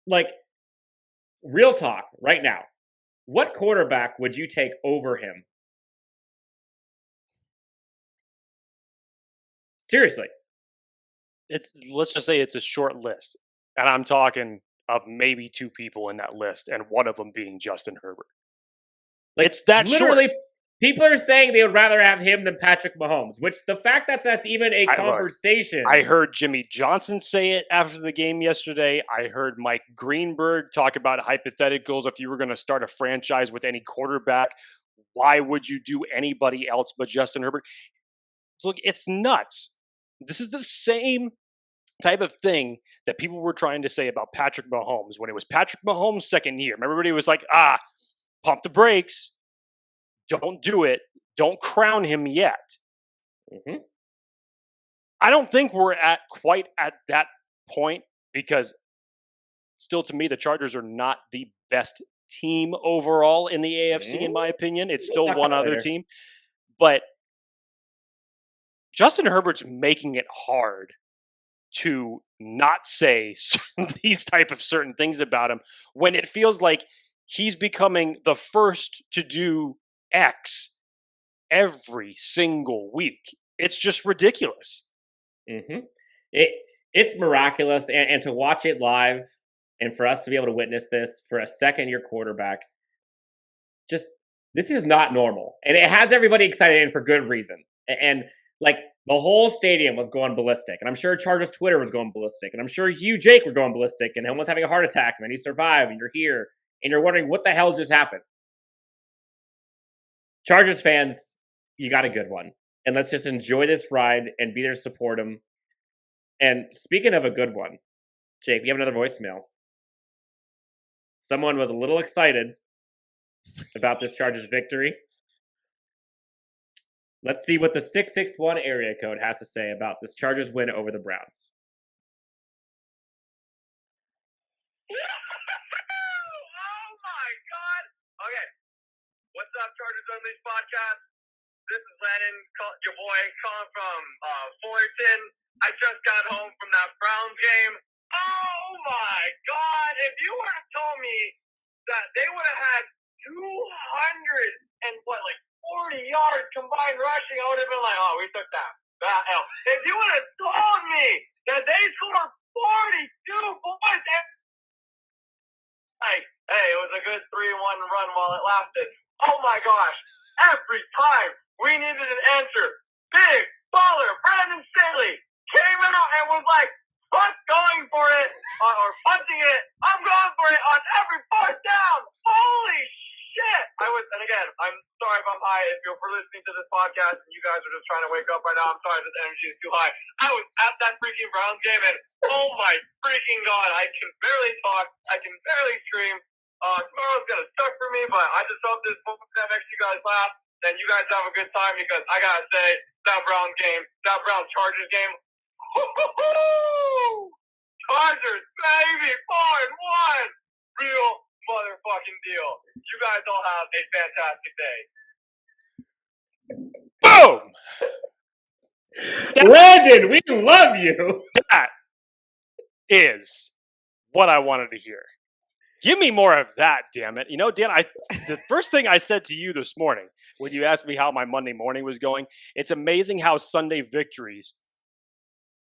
Like, real talk right now. What quarterback would you take over him? Seriously. Let's just say it's a short list. And I'm talking of maybe 2 people in that list, and one of them being Justin Herbert. Like, it's that literally, short. people are saying they would rather have him than Patrick Mahomes, which the fact that that's even a conversation. I heard Jimmy Johnson say it after the game yesterday. I heard Mike Greenberg talk about hypotheticals. If you were going to start a franchise with any quarterback, why would you do anybody else but Justin Herbert? Look, it's nuts. This is the same type of thing that people were trying to say about Patrick Mahomes when it was Patrick Mahomes' second year. Remember, everybody was like, pump the brakes. Don't do it. Don't crown him yet. Mm-hmm. I don't think we're quite at that point because still, to me, the Chargers are not the best team overall in the AFC, in my opinion. It's still one other team. But Justin Herbert's making it hard to not say these type of certain things about him when it feels like he's becoming the first to do X every single week. It's just ridiculous. Mm-hmm. It's miraculous, and to watch it live, and for us to be able to witness this for a second-year quarterback, just this is not normal, and it has everybody excited and for good reason. And like the whole stadium was going ballistic, and I'm sure Chargers Twitter was going ballistic, and I'm sure you, Jake, were going ballistic, and almost having a heart attack, and then you survive, and you're here, and you're wondering what the hell just happened. Chargers fans, you got a good one. And let's just enjoy this ride and be there to support him. And speaking of a good one, Jake, we have another voicemail. Someone was a little excited about this Chargers victory. Let's see what the 661 area code has to say about this Chargers win over the Browns. Oh my God! Okay, what's up, Chargers Unleashed podcast? This is Lennon, your boy, calling from Fullerton. I just got home from that Browns game. Oh my God! If you would have told me that they would have had 40 yards combined rushing, I would have been like, oh, we took that L. If you would have told me that they scored 42 points, hey, it was a good 3-1 run while it lasted. Oh my gosh! Every time we needed an answer, big baller Brandon Staley came out and was like, going for it, or punting it. I'm going for it on every fourth down. Holy shit! And again, I'm sorry if I'm high. If you're listening to this podcast and you guys are just trying to wake up right now, I'm sorry this energy is too high. I was at that freaking Browns game, and oh my freaking God, I can barely talk. I can barely scream. Tomorrow's gonna suck for me, but I just hope this podcast makes you guys laugh and you guys have a good time, because I gotta say, that Browns game, that Browns Chargers game, Chargers, baby, 4-1, real motherfucking deal. You guys all have a fantastic day. Boom! Landon, we love you. That is what I wanted to hear. Give me more of that, damn it. You know, Dan, the first thing I said to you this morning when you asked me how my Monday morning was going, it's amazing how Sunday victories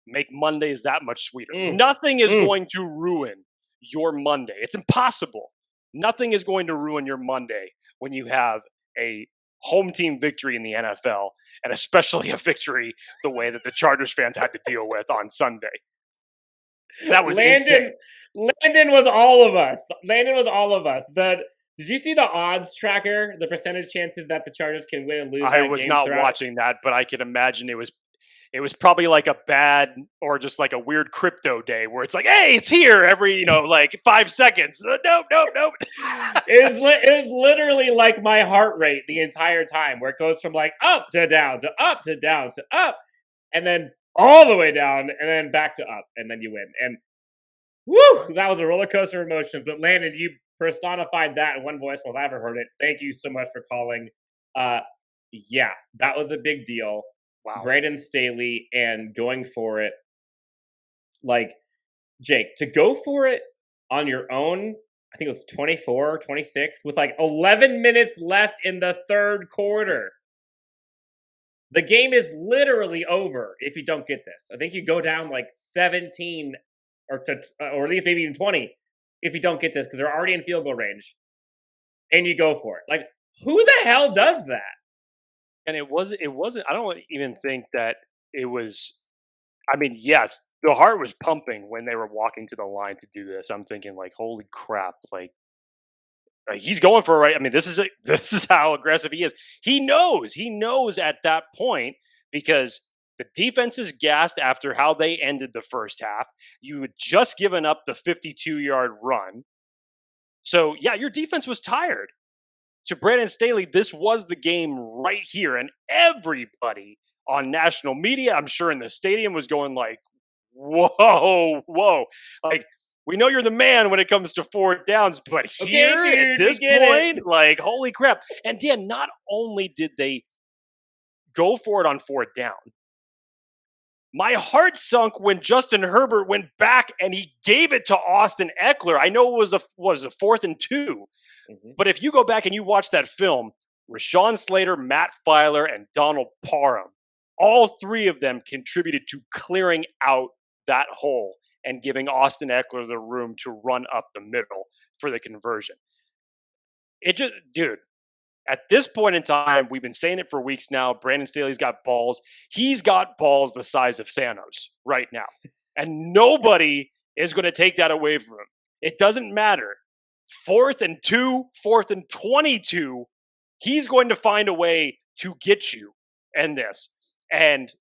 make Mondays that much sweeter. Nothing is going to ruin your Monday. It's impossible. Nothing is going to ruin your Monday when you have a home team victory in the NFL, and especially a victory the way that the Chargers fans had to deal with on Sunday. That was insane. Landon was all of us. Did you see the odds tracker? The percentage chances that the Chargers can win and lose? I was not watching that, but I could imagine it was probably like a bad or just like a weird crypto day where it's like, hey, it's here every, like 5 seconds. Nope. It was literally like my heart rate the entire time, where it goes from like up to down to up to down to up, and then all the way down, and then back to up, and then you win. And woo, that was a roller coaster of emotions. But Landon, you personified that in one voice if I've ever heard it. Thank you so much for calling. Yeah, that was a big deal. Wow. Brandon Staley and going for it. Like, Jake, to go for it on your own, I think it was 24, 26, with like 11 minutes left in the third quarter. The game is literally over if you don't get this. I think you go down like 17 or at least maybe even 20 if you don't get this because they're already in field goal range. And you go for it. Like, who the hell does that? And it wasn't, I don't even think that it was, I mean, yes, the heart was pumping when they were walking to the line to do this. I'm thinking like, holy crap, like he's going for it, right? I mean, this is how aggressive he is. He knows at that point because the defense is gassed after how they ended the first half. You had just given up the 52-yard run. So, yeah, your defense was tired. To Brandon Staley, this was the game right here. And everybody on national media, I'm sure in the stadium, was going like, whoa. Like, we know you're the man when it comes to fourth downs, but here at this point, like, holy crap. And Dan, not only did they go for it on fourth down, my heart sunk when Justin Herbert went back and he gave it to Austin Eckler. I know it was a 4th and 2. Mm-hmm. But if you go back and you watch that film, Rashawn Slater, Matt Filer, and Donald Parham, all three of them contributed to clearing out that hole and giving Austin Eckler the room to run up the middle for the conversion. Dude, at this point in time, we've been saying it for weeks now, Brandon Staley's got balls. He's got balls the size of Thanos right now. And nobody is going to take that away from him. It doesn't matter. 4th and 2, 4th and 22, he's going to find a way to get you in this. And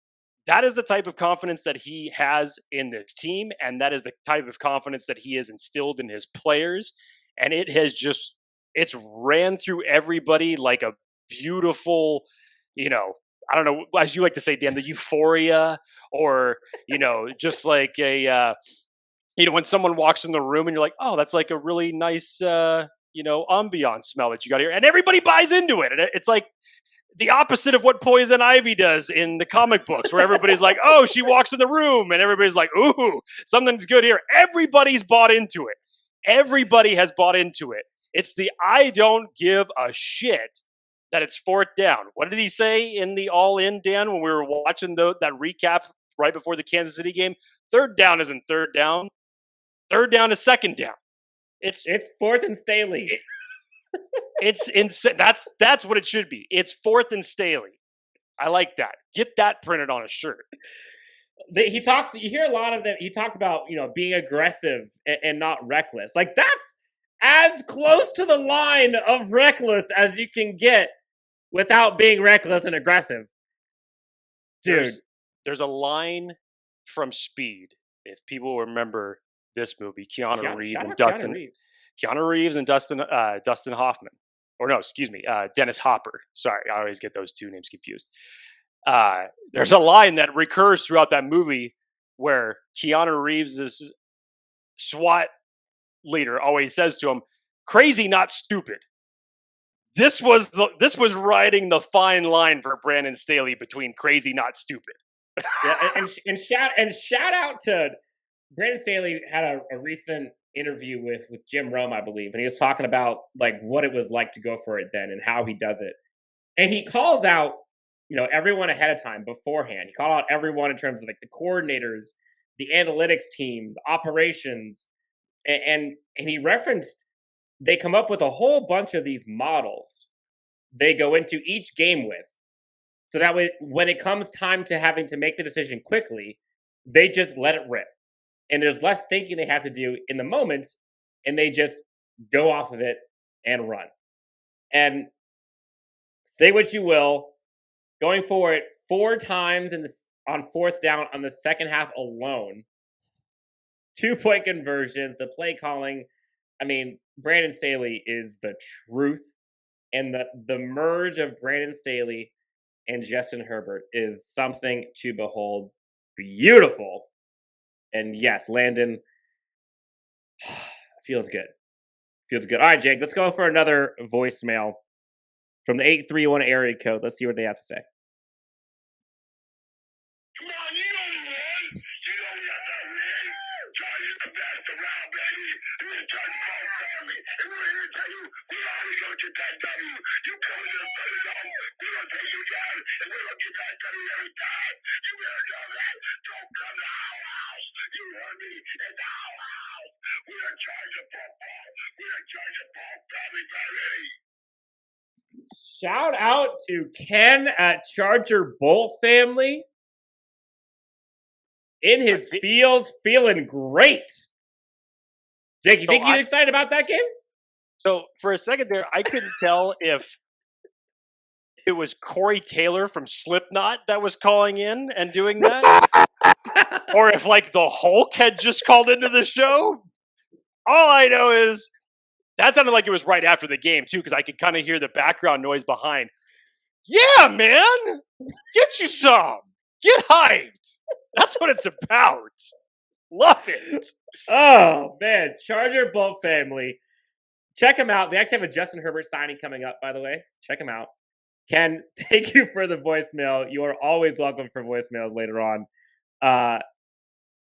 that is the type of confidence that he has in this team. And that is the type of confidence that he has instilled in his players. And it's ran through everybody like a beautiful, I don't know, as you like to say, Dan, the euphoria or, just like a, when someone walks in the room and you're like, oh, that's like a really nice, ambiance smell that you got here. And everybody buys into it. And it's like the opposite of what Poison Ivy does in the comic books, where everybody's like, oh, she walks in the room. And everybody's like, ooh, something's good here. Everybody's bought into it. Everybody has bought into it. It's the I don't give a shit that it's fourth down. What did he say in the All-In, Dan, when we were watching that recap right before the Kansas City game? Third down isn't third down. Third down is second down. It's 4th and Staley. It's insane. That's what it should be. It's 4th and Staley. I like that. Get that printed on a shirt. He talks. You hear a lot of them. He talked about being aggressive and not reckless. Like, that's as close to the line of reckless as you can get without being reckless and aggressive. Dude, there's a line from Speed. If people remember this movie, Keanu Reeves and Dustin Hoffman. Or no, excuse me, Dennis Hopper. Sorry, I always get those two names confused. There's a line that recurs throughout that movie where Keanu Reeves' SWAT leader always says to him, "Crazy, not stupid." This was riding the fine line for Brandon Staley between crazy, not stupid. Yeah, and shout out to Brandon Staley. Had a recent interview with Jim Rome, I believe, and he was talking about like what it was like to go for it then and how he does it. And he calls out, everyone ahead of time beforehand. He called out everyone in terms of like the coordinators, the analytics team, the operations, and he referenced they come up with a whole bunch of these models they go into each game with. So that way, when it comes time to having to make the decision quickly, they just let it rip. And there's less thinking they have to do in the moment, and they just go off of it and run. And say what you will, going for it 4 times on fourth down on the second half alone, 2-point conversions, the play calling. I mean, Brandon Staley is the truth. And the merge of Brandon Staley and Justin Herbert is something to behold. Beautiful. And yes, Landon feels good. Feels good. All right, Jake, let's go for another voicemail from the 831 area code. Let's see what they have to say. around, baby. We're a Charger Ball family. And we're here to tell you, we always gonna get that W. You come to the Thunderdome, we're gonna take you down, and we're gonna get that W every time. You better know that. Don't come to our house. You heard me. It's our house. We're a Charger football. We're a Charger Ball family, baby. Shout out to Ken at Charger Bolt family. In his feels, feeling great. Jake, you think he's excited about that game? So for a second there, I couldn't tell if it was Corey Taylor from Slipknot that was calling in and doing that, or if like the Hulk had just called into the show. All I know is that sounded like it was right after the game too, because I could kind of hear the background noise behind. Yeah, man, get you some. Get hyped. That's what it's about. Love it. Oh, man. Charger Bolt family. Check them out. They actually have a Justin Herbert signing coming up, by the way. Check them out. Ken, thank you for the voicemail. You are always welcome for voicemails later on.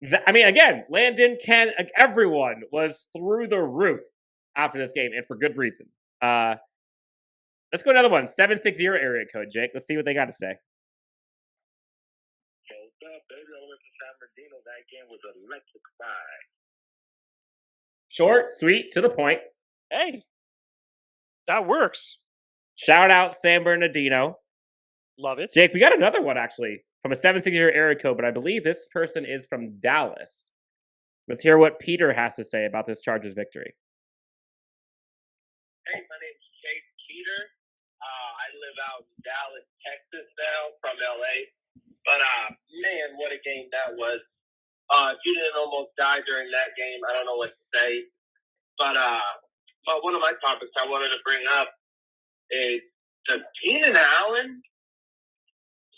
Again, Landon, Ken, everyone was through the roof after this game, and for good reason. Let's go another one. 760 area code, Jake. Let's see what they got to say. That game was electrifying. Short, sweet, to the point. Hey, that works. Shout out San Bernardino. Love it. Jake, we got another one actually from a 760 area code, but I believe this person is from Dallas. Let's hear what Peter has to say about this Chargers victory. Hey, my name's Jake Peter. I live out in Dallas, Texas now, from LA. But, man, what a game that was. If you didn't almost die during that game, I don't know what to say. But one of my topics I wanted to bring up is, does Keenan Allen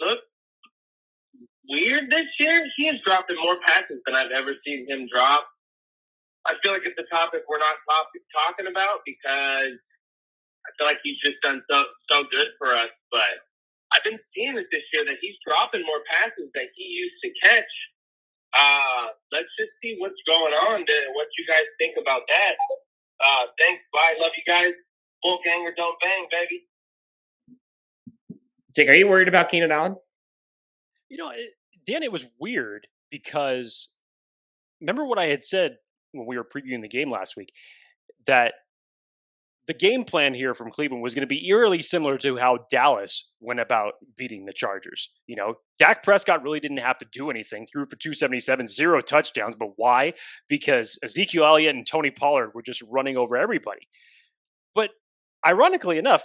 look weird this year? He is dropping more passes than I've ever seen him drop. I feel like it's a topic we're not talking about because I feel like he's just done so good for us. But I've been seeing it this year that he's dropping more passes than he used to catch. Let's just see what's going on and what you guys think about that. Thanks. Bye. Love you guys. Bull ganger, don't bang, baby. Jake, are you worried about Keenan Allen? You know, Dan, it was weird because remember what I had said when we were previewing the game last week, that the game plan here from Cleveland was going to be eerily similar to how Dallas went about beating the Chargers. You know, Dak Prescott really didn't have to do anything, threw for 277, 0 touchdowns. But why? Because Ezekiel Elliott and Tony Pollard were just running over everybody. But ironically enough,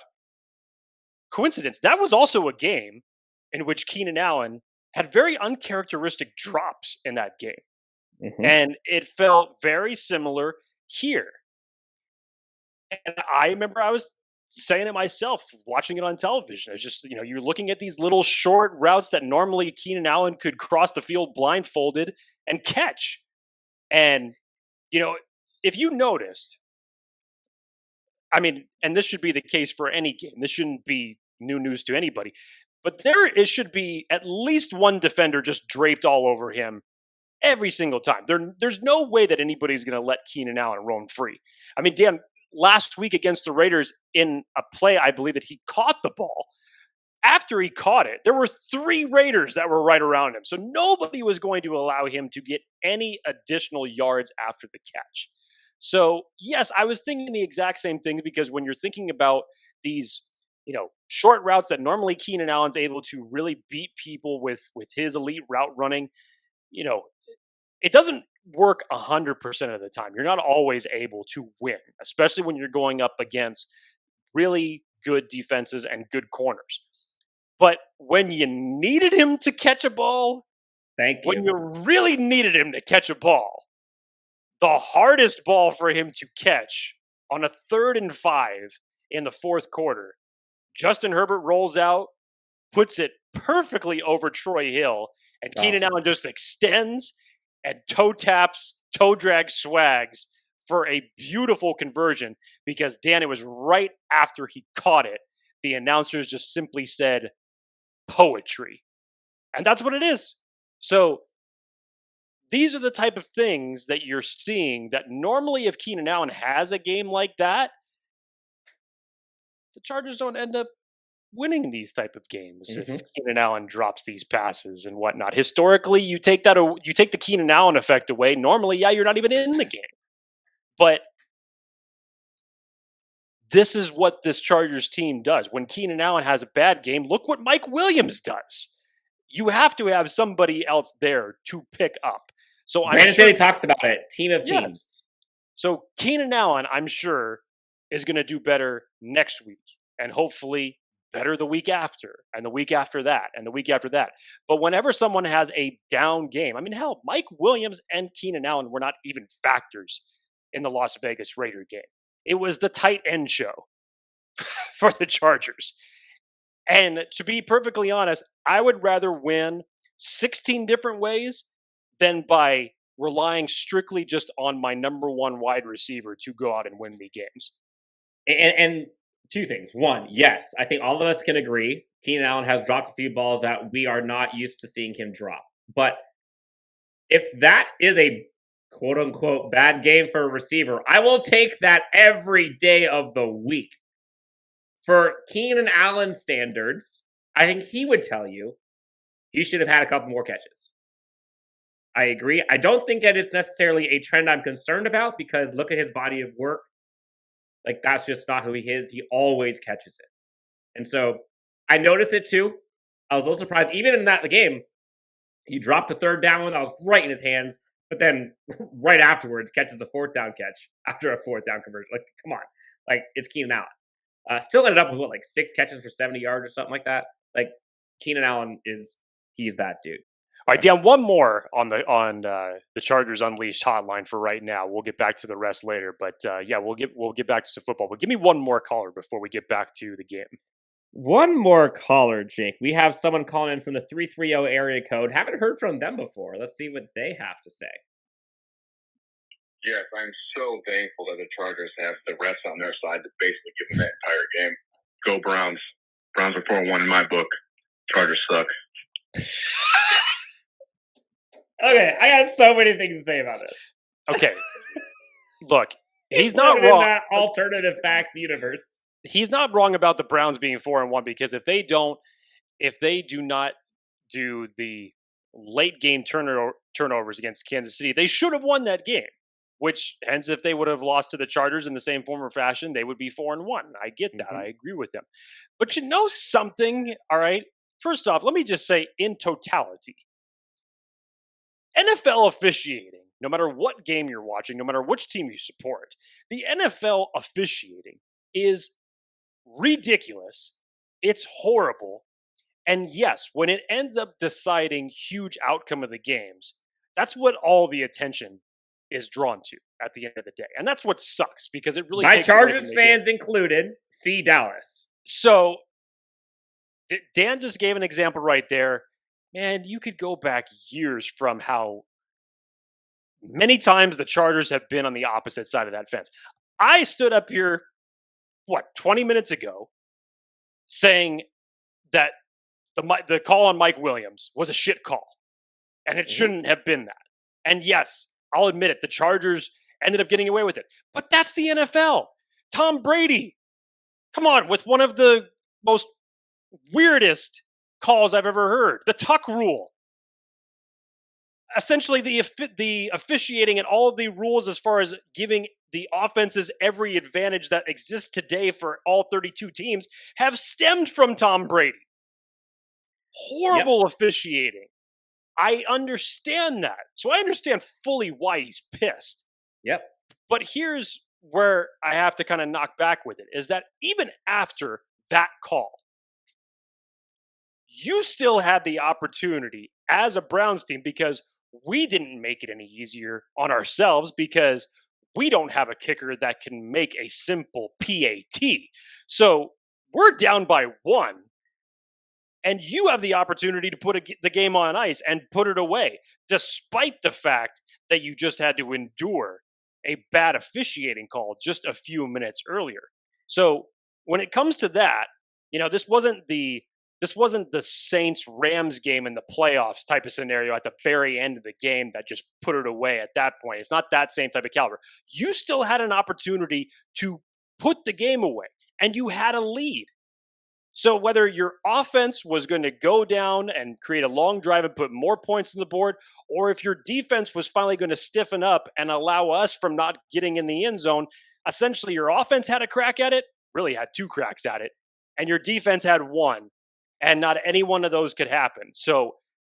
coincidence, that was also a game in which Keenan Allen had very uncharacteristic drops in that game. Mm-hmm. And it felt very similar here. And I remember I was saying it myself, watching it on television. It's just, you know, you're looking at these little short routes that normally Keenan Allen could cross the field blindfolded and catch. And, you know, if you noticed, I mean, and this should be the case for any game. This shouldn't be new news to anybody. But it should be at least one defender just draped all over him every single time. There's no way that anybody's going to let Keenan Allen roam free. I mean, Dan, last week against the Raiders in a play, I believe that he caught the ball. After he caught it, there were 3 Raiders that were right around him. So nobody was going to allow him to get any additional yards after the catch. So, yes, I was thinking the exact same thing because when you're thinking about these, you know, short routes that normally Keenan Allen's able to really beat people with his elite route running, you know, it doesn't work 100% of the time. You're not always able to win, especially when you're going up against really good defenses and good corners. But when you needed him to catch a ball, when you really needed him to catch a ball, the hardest ball for him to catch on a 3rd and 5 in the 4th quarter, Justin Herbert rolls out, puts it perfectly over Troy Hill, and Keenan Allen just extends and toe taps, toe drag swags for a beautiful conversion because, Dan, it was right after he caught it. The announcers just simply said, poetry. And that's what it is. So these are the type of things that you're seeing that normally if Keenan Allen has a game like that, the Chargers don't end up winning these type of games if Keenan Allen drops these passes and whatnot. Historically, you take the Keenan Allen effect away. Normally, you're not even in the game. But this is what this Chargers team does. When Keenan Allen has a bad game, look what Mike Williams does. You have to have somebody else there to pick up. So Brandon Staley talks about it. Team of teams. So Keenan Allen, I'm sure, is going to do better next week, and hopefully better the week after, and the week after that, and the week after that. But whenever someone has a down game, I mean, hell, Mike Williams and Keenan Allen were not even factors in the Las Vegas Raider game. It was the tight end show for the Chargers. And to be perfectly honest, I would rather win 16 different ways than by relying strictly just on my number one wide receiver to go out and win me games. And two things. One, yes, I think all of us can agree Keenan Allen has dropped a few balls that we are not used to seeing him drop. But if that is a quote-unquote bad game for a receiver, I will take that every day of the week. For Keenan Allen standards, I think he would tell you he should have had a couple more catches. I agree. I don't think that it's necessarily a trend I'm concerned about because look at his body of work. Like, that's just not who he is. He always catches it. And so I noticed it too. I was a little surprised. Even in the game, he dropped a third down one that was right in his hands, but then right afterwards catches a fourth down catch after a fourth down conversion. Like, come on. Like, it's Keenan Allen. Still ended up with, 6 catches for 70 yards or something like that. Like, Keenan Allen he's that dude. All right, Dan, one more on the Chargers Unleashed hotline for right now. We'll get back to the rest later, but we'll get back to some football. But give me one more caller before we get back to the game. One more caller, Jake. We have someone calling in from the 330 area code. Haven't heard from them before. Let's see what they have to say. Yes, I'm so thankful that the Chargers have the refs on their side to basically give them that entire game. Go Browns. Browns are 4-1 in my book. Chargers suck. Okay, I got so many things to say about this. Okay. Look, he's not wrong. In that alternative facts universe. He's not wrong about the Browns being 4-1 because if they do not do the late game turnovers against Kansas City, they should have won that game. Which, hence, if they would have lost to the Chargers in the same form or fashion, they would be 4-1. I get that. I agree with them. But you know something, all right? First off, let me just say in totality, NFL officiating, no matter what game you're watching, no matter which team you support, the NFL officiating is ridiculous. It's horrible. And yes, when it ends up deciding huge outcome of the games, that's what all the attention is drawn to at the end of the day. And that's what sucks because it really by Chargers fans included, see Dallas. So Dan just gave an example right there. Man, you could go back years from how many times the Chargers have been on the opposite side of that fence. I stood up here, 20 minutes ago, saying that the call on Mike Williams was a shit call. And it shouldn't have been that. And yes, I'll admit it, the Chargers ended up getting away with it. But that's the NFL. Tom Brady, come on, with one of the most weirdest calls I've ever heard. The Tuck rule. Essentially, the officiating and all of the rules as far as giving the offenses every advantage that exists today for all 32 teams have stemmed from Tom Brady. Horrible officiating. I understand that. So I understand fully why he's pissed. Yep. But here's where I have to kind of knock back with it, is that even after that call, you still had the opportunity as a Browns team, because we didn't make it any easier on ourselves because we don't have a kicker that can make a simple PAT. So we're down by 1. And you have the opportunity to put the game on ice and put it away, despite the fact that you just had to endure a bad officiating call just a few minutes earlier. So when it comes to that, this wasn't the This wasn't the Saints-Rams game in the playoffs type of scenario at the very end of the game that just put it away at that point. It's not that same type of caliber. You still had an opportunity to put the game away, and you had a lead. So whether your offense was going to go down and create a long drive and put more points on the board, or if your defense was finally going to stiffen up and allow us from not getting in the end zone, essentially your offense had a crack at it, really had 2 cracks at it, and your defense had 1, and not any one of those could happen. So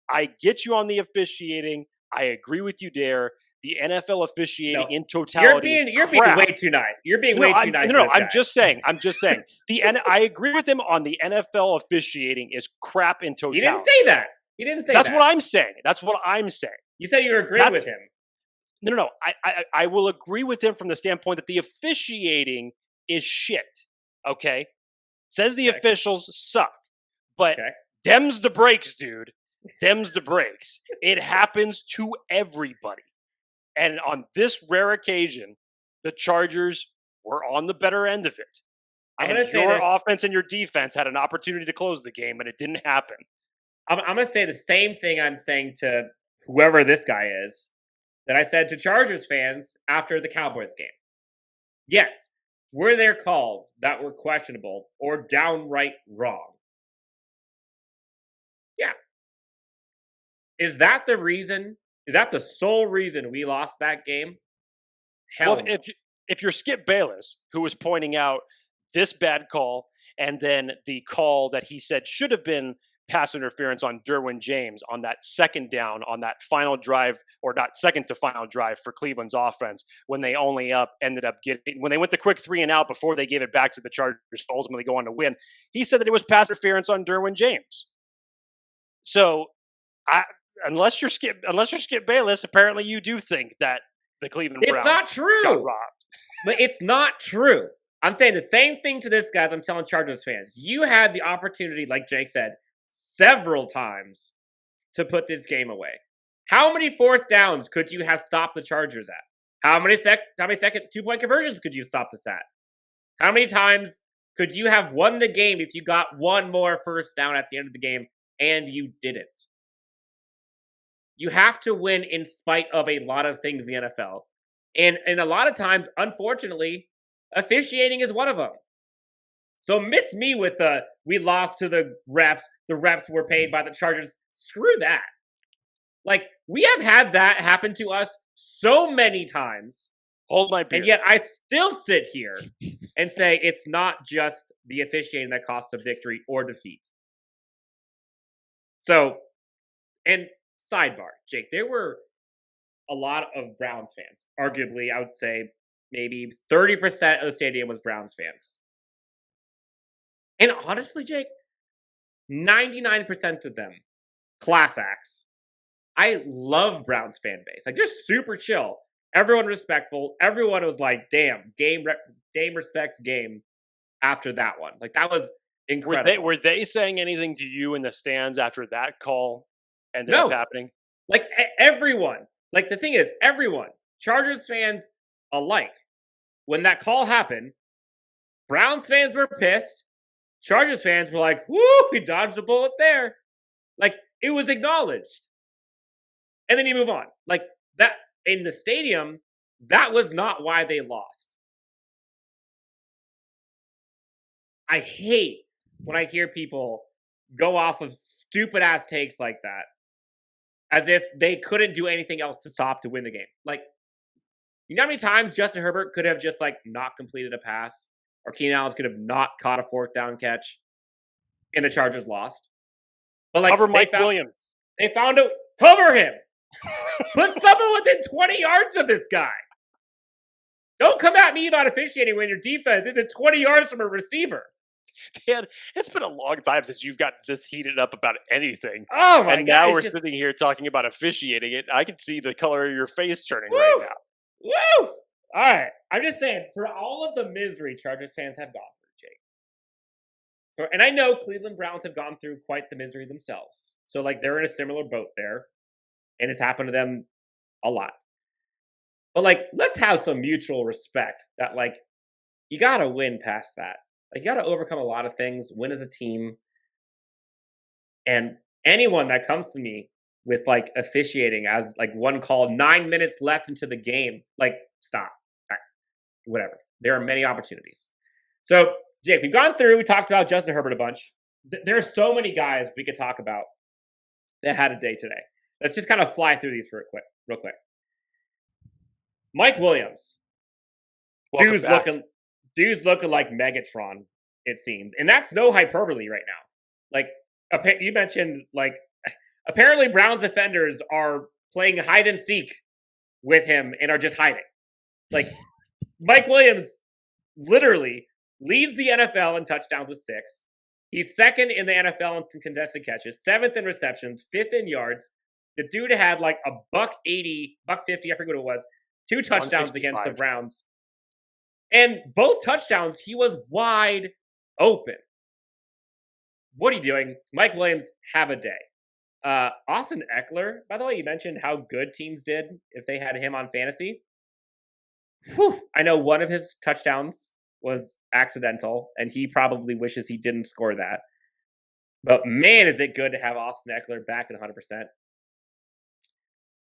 I get you on the officiating. I agree with you there. The NFL officiating in totality You're being way too nice. You're being way too nice. No, I'm just saying. I agree with him on the NFL officiating is crap in totality. You didn't say that. You didn't say that. That's what I'm saying. That's what I'm saying. You said you were agreeing with him. No. I will agree with him from the standpoint that the officiating is shit. Okay? Says the officials suck. But them's the breaks, dude. Them's the breaks. It happens to everybody. And on this rare occasion, the Chargers were on the better end of it. And your offense and your defense had an opportunity to close the game, and it didn't happen. I'm going to say the same thing I'm saying to whoever this guy is that I said to Chargers fans after the Cowboys game. Yes, were there calls that were questionable or downright wrong? Yeah. Is that the reason? Is that the sole reason we lost that game? Hell no. If you're Skip Bayless, who was pointing out this bad call and then the call that he said should have been pass interference on Derwin James on that second down on that final drive, or not second to final drive for Cleveland's offense, when they only ended up getting, when they went the quick 3 and out before they gave it back to the Chargers to ultimately go on to win, he said that it was pass interference on Derwin James. So unless you're Skip Bayless, apparently you do think that the Cleveland Browns not true. got robbed. But it's not true. I'm saying the same thing to this guy as I'm telling Chargers fans. You had the opportunity, like Jake said, several times to put this game away. How many 4th downs could you have stopped the Chargers at? How many second 2-point conversions could you stop this at? How many times could you have won the game if you got one more 1st down at the end of the game and you didn't? You have to win in spite of a lot of things in the NFL. And a lot of times, unfortunately, officiating is one of them. So miss me with we lost to the refs were paid by the Chargers. Screw that. Like, we have had that happen to us so many times. Hold my beer. And yet I still sit here and say it's not just the officiating that costs a victory or defeat. So, and sidebar, Jake, there were a lot of Browns fans. Arguably, I would say maybe 30% of the stadium was Browns fans. And honestly, Jake, 99% of them, class acts. I love Browns fan base. Like, they're super chill. Everyone respectful. Everyone was like, damn, game respects game after that one. Like, that was incredible. Were they saying anything to you in the stands after that call ended up happening? Like, everyone. Like, the thing is, everyone, Chargers fans alike, when that call happened, Browns fans were pissed. Chargers fans were like, woo, we dodged a bullet there. Like, it was acknowledged. And then you move on. Like, that, in the stadium, that was not why they lost. I hate when I hear people go off of stupid-ass takes like that, as if they couldn't do anything else to stop to win the game. Like, you know how many times Justin Herbert could have just, like, not completed a pass? Or Keenan Allen could have not caught a 4th down catch and the Chargers lost. But like, cover Mike Williams. They found a cover him. Put someone within 20 yards of this guy. Don't come at me about officiating when your defense isn't 20 yards from a receiver. Dan, it's been a long time since you've gotten this heated up about anything. Oh my God. And now we're sitting here talking about officiating it. I can see the color of your face turning right now. Woo! All right. I'm just saying, for all of the misery Chargers fans have gone through, Jake. And I know Cleveland Browns have gone through quite the misery themselves. So, like, they're in a similar boat there. And it's happened to them a lot. But, like, let's have some mutual respect that, like, you got to win past that. Like, you got to overcome a lot of things, win as a team. And anyone that comes to me with like officiating as like one call, 9 minutes left into the game, like stop. Whatever. There are many opportunities. So, Jake, we've gone through, we talked about Justin Herbert a bunch. There are so many guys we could talk about that had a day today. Let's just kind of fly through these real quick. Mike Williams. Dude's looking like Megatron, it seems. And that's no hyperbole right now. Like, you mentioned, like, apparently Browns defenders are playing hide and seek with him and are just hiding. Like, Mike Williams literally leads the NFL in touchdowns with 6. He's second in the NFL in contested catches, 7th in receptions, 5th in yards. The dude had like a $180, $150, I forget what it was, 2 touchdowns against the Browns. And both touchdowns, he was wide open. What are you doing? Mike Williams, have a day. Austin Eckler, by the way, you mentioned how good teams did if they had him on fantasy. Whew, I know one of his touchdowns was accidental, and he probably wishes he didn't score that. But man, is it good to have Austin Eckler back at 100%.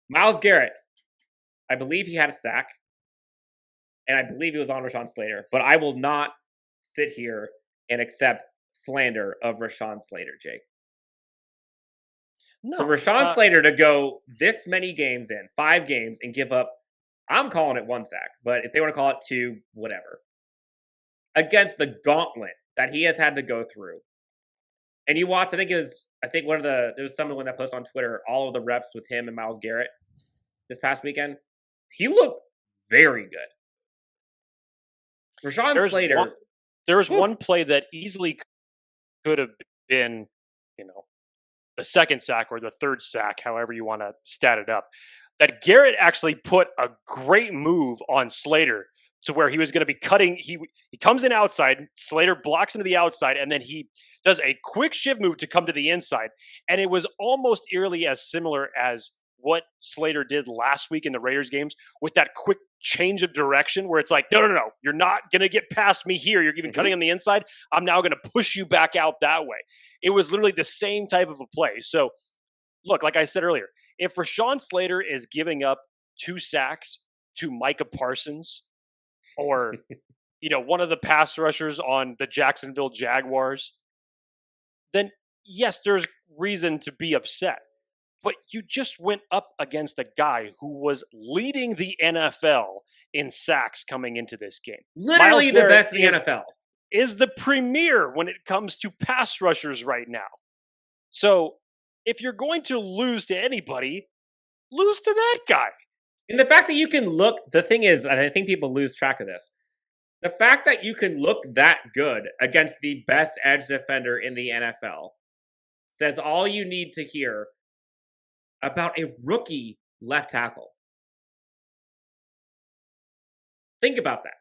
Myles Garrett, I believe he had a sack, and I believe he was on Rashawn Slater, but I will not sit here and accept slander of Rashawn Slater, Jake. No, for Rashawn Slater to go this many games in, 5 games, and give up, I'm calling it 1 sack, but if they want to call it 2, whatever. Against the gauntlet that he has had to go through. And you watch, there was someone that posted on Twitter all of the reps with him and Myles Garrett this past weekend. He looked very good. Rashawn Slater. There was one play that easily could have been, the 2nd sack or the 3rd sack, however you want to stat it up, that Garrett actually put a great move on Slater to where he was going to be cutting. He comes in outside, Slater blocks into the outside, and then he does a quick shift move to come to the inside. And it was almost eerily as similar as what Slater did last week in the Raiders games with that quick change of direction where it's like, no, you're not going to get past me here. You're even cutting on the inside. I'm now going to push you back out that way. It was literally the same type of a play. So, look, like I said earlier, if Rashawn Slater is giving up 2 sacks to Micah Parsons or, one of the pass rushers on the Jacksonville Jaguars, then yes, there's reason to be upset. But you just went up against a guy who was leading the NFL in sacks coming into this game. Literally the best in the NFL. Is the premier when it comes to pass rushers right now. So if you're going to lose to anybody, lose to that guy. And the fact that you can look, the thing is, and I think people lose track of this, the fact that you can look that good against the best edge defender in the NFL says all you need to hear about a rookie left tackle. Think about that.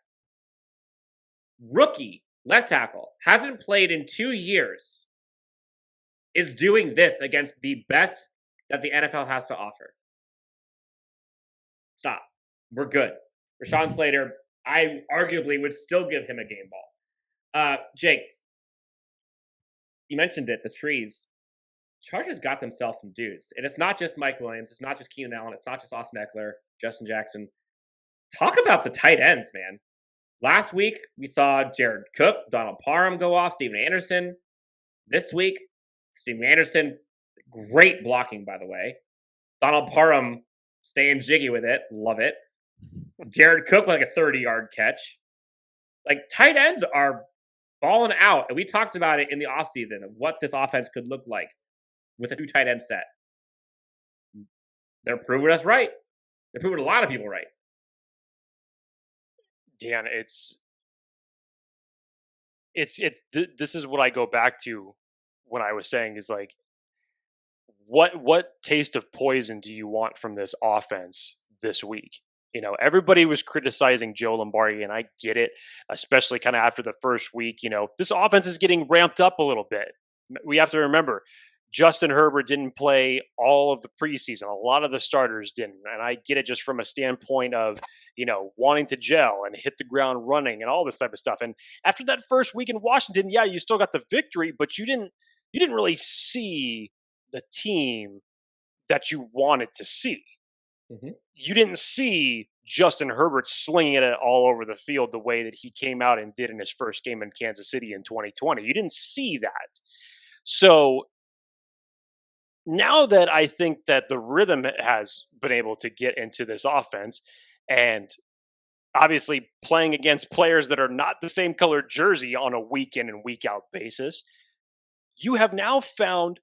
Rookie left tackle, hasn't played in 2 years, is doing this against the best that the NFL has to offer. Stop. We're good. Rashawn Slater, I arguably would still give him a game ball. Jake, you mentioned it, the trees. Chargers got themselves some dudes. And it's not just Mike Williams. It's not just Keenan Allen. It's not just Austin Eckler, Justin Jackson. Talk about the tight ends, man. Last week, we saw Jared Cook, Donald Parham go off, Steven Anderson. This week, Steven Anderson, great blocking, by the way. Donald Parham staying jiggy with it. Love it. Jared Cook with like a 30-yard catch. Like, tight ends are balling out. And we talked about it in the offseason of what this offense could look like with a 2 tight end set. They're proving us right. They're proving a lot of people right. Dan, this is what I go back to when I was saying is like, what taste of poison do you want from this offense this week? Everybody was criticizing Joe Lombardi, and I get it, especially kind of after the first week. This offense is getting ramped up a little bit. We have to remember, Justin Herbert didn't play all of the preseason. A lot of the starters didn't. And I get it just from a standpoint of, wanting to gel and hit the ground running and all this type of stuff. And after that first week in Washington, yeah, you still got the victory, but you didn't you didn't really see the team that you wanted to see. You didn't see Justin Herbert slinging it all over the field the way that he came out and did in his first game in Kansas City in 2020. You didn't see that. So now that I think that the rhythm has been able to get into this offense, and obviously playing against players that are not the same colored jersey on a week in and week out basis, you have now found.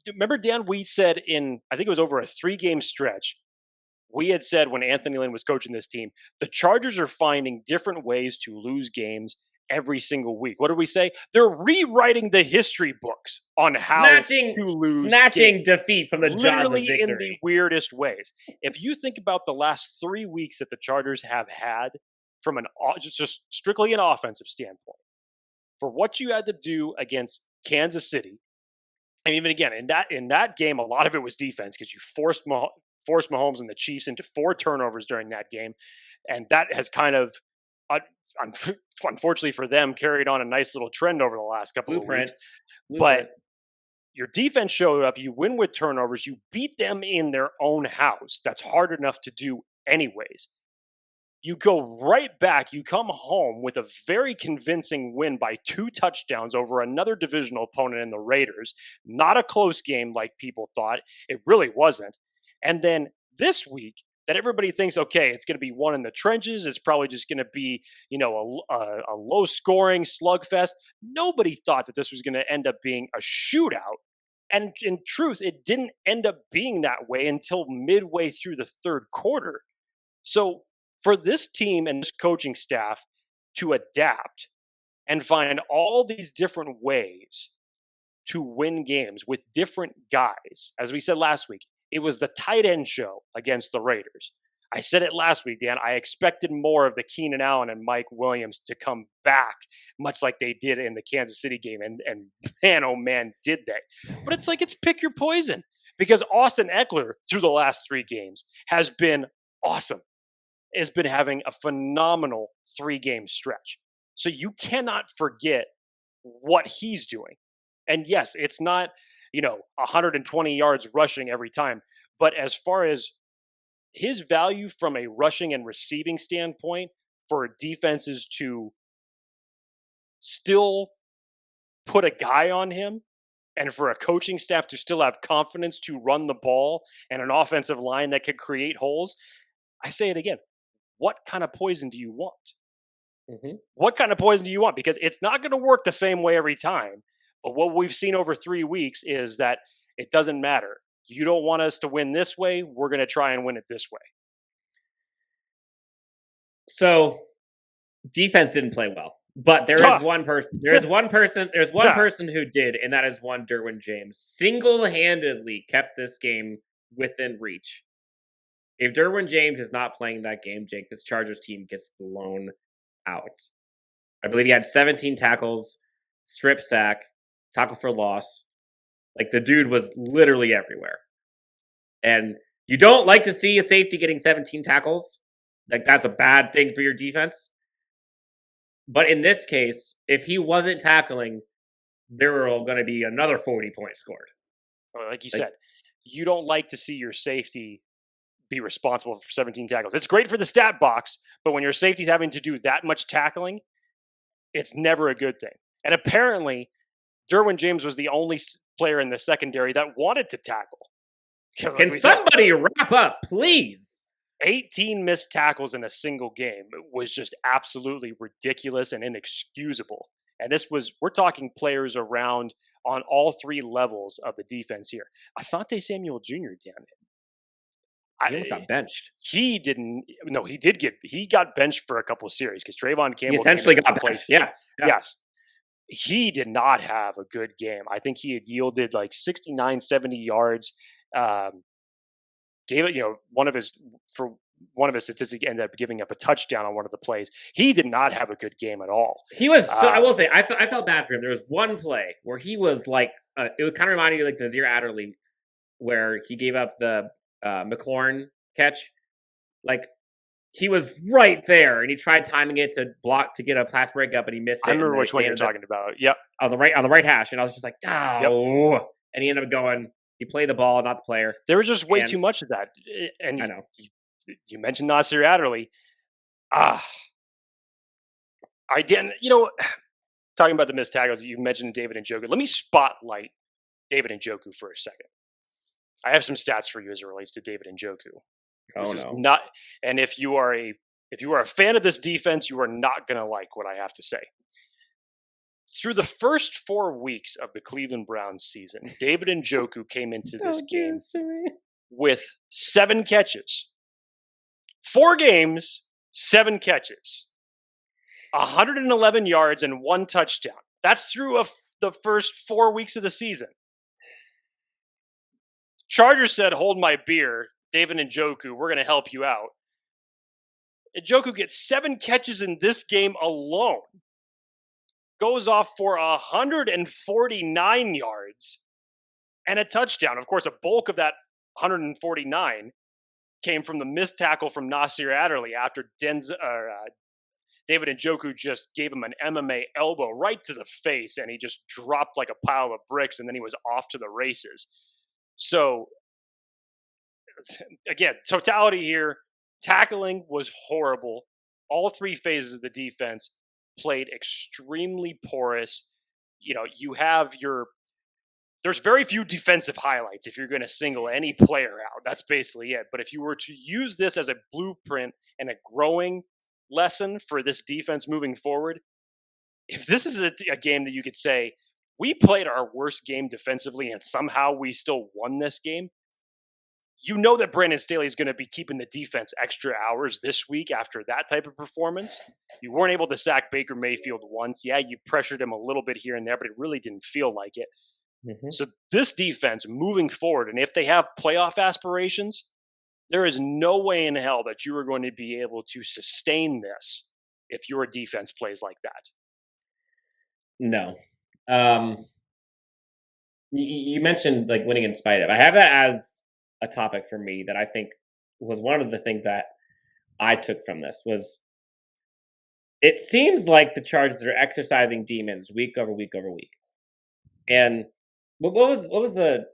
Remember, Dan, we said I think it was over a 3-game stretch, we had said when Anthony Lynn was coaching this team, the Chargers are finding different ways to lose games every single week. What did we say? They're rewriting the history books on how to lose games. Defeat from the jaws of victory. In the weirdest ways. If you think about the last 3 weeks that the Chargers have had from just strictly an offensive standpoint, for what you had to do against Kansas City, and even again in that game, a lot of it was defense because you forced Mahomes and the Chiefs into 4 turnovers during that game, and that has kind of, unfortunately for them, carried on a nice little trend over the last couple of weeks. But your defense showed up. You win with turnovers. You beat them in their own house. That's hard enough to do anyways. You go right back. You come home with a very convincing win by 2 touchdowns over another divisional opponent in the Raiders. Not a close game like people thought. It really wasn't. And then this week, that everybody thinks, okay, it's going to be one in the trenches. It's probably just going to be, a low-scoring slugfest. Nobody thought that this was going to end up being a shootout. And in truth, it didn't end up being that way until midway through the third quarter. So for this team and this coaching staff to adapt and find all these different ways to win games with different guys, as we said last week, it was the tight end show against the Raiders. I said it last week, Dan. I expected more of the Keenan Allen and Mike Williams to come back, much like they did in the Kansas City game. And man, oh man, did they. But it's like, it's pick your poison. Because Austin Eckler, through the last 3 games, has been awesome. Has been having a phenomenal 3-game stretch. So you cannot forget what he's doing. And yes, it's not 120 yards rushing every time. But as far as his value from a rushing and receiving standpoint for defenses to still put a guy on him and for a coaching staff to still have confidence to run the ball and an offensive line that could create holes, I say it again. What kind of poison do you want? What kind of poison do you want? Because it's not going to work the same way every time. But what we've seen over 3 weeks is that it doesn't matter. You don't want us to win this way. We're going to try and win it this way. So defense didn't play well, but there is one person. There's one person who did, and that is one Derwin James. Single-handedly kept this game within reach. If Derwin James is not playing that game, Jake, this Chargers team gets blown out. I believe he had 17 tackles, strip sack, tackle for loss. Like, the dude was literally everywhere. And you don't like to see a safety getting 17 tackles. Like, that's a bad thing for your defense. But in this case, if he wasn't tackling, there were going to be another 40 points scored. Like you said, you don't like to see your safety be responsible for 17 tackles. It's great for the stat box, but when your safety's having to do that much tackling, it's never a good thing. And apparently, Derwin James was the only player in the secondary that wanted to tackle. Can somebody wrap up, please? 18 missed tackles in a single game. It was just absolutely ridiculous and inexcusable. And we're talking players around on all 3 levels of the defense here. Asante Samuel Jr., damn it. He almost got benched. He got benched for a couple of series because Trayvon Campbell essentially got benched. Yeah. Yes. He did not have a good game. I think he had yielded like 69, 70 yards. Gave it, one of his statistics ended up giving up a touchdown on one of the plays. He did not have a good game at all. He was, I will say, I felt bad for him. There was one play where he was like, it was kind of reminding you like Nazir Adderley, where he gave up the McLaurin catch. Like, he was right there, and he tried timing it to block to get a pass breakup, and he missed it. I remember which one you're talking about. Yep. On the right hash, and I was just like, oh. Yep. And he ended up going. He played the ball, not the player. There was just way too much of that. And I know. You mentioned Nasir Adderley. I didn't. Talking about the missed tackles, you mentioned David Njoku. Let me spotlight David Njoku for a second. I have some stats for you as it relates to David Njoku. This is not, and if you are a fan of this defense, you are not going to like what I have to say. Through the first 4 weeks of the Cleveland Browns season, David Njoku came into this game with 7 catches. 4 games, 7 catches. 111 yards and 1 touchdown. That's through the first 4 weeks of the season. Chargers said, hold my beer, David Njoku, we're going to help you out. Njoku gets 7 catches in this game alone. Goes off for 149 yards and a touchdown. Of course, a bulk of that 149 came from the missed tackle from Nasir Adderley after David Njoku just gave him an MMA elbow right to the face, and he just dropped like a pile of bricks, and then he was off to the races. So, again, totality here, tackling was horrible. All 3 phases of the defense played extremely porous. There's very few defensive highlights if you're going to single any player out. That's basically it. But if you were to use this as a blueprint and a growing lesson for this defense moving forward, if this is a game that you could say, we played our worst game defensively and somehow we still won this game, you know that Brandon Staley is going to be keeping the defense extra hours this week after that type of performance. You weren't able to sack Baker Mayfield once. Yeah, you pressured him a little bit here and there, but it really didn't feel like it. Mm-hmm. So this defense moving forward, and if they have playoff aspirations, there is no way in hell that you are going to be able to sustain this if your defense plays like that. No. You mentioned like winning in spite of. I have that as a topic for me that I think was one of the things that I took from this was it seems like the Chargers are exercising demons week over week over week. And what was the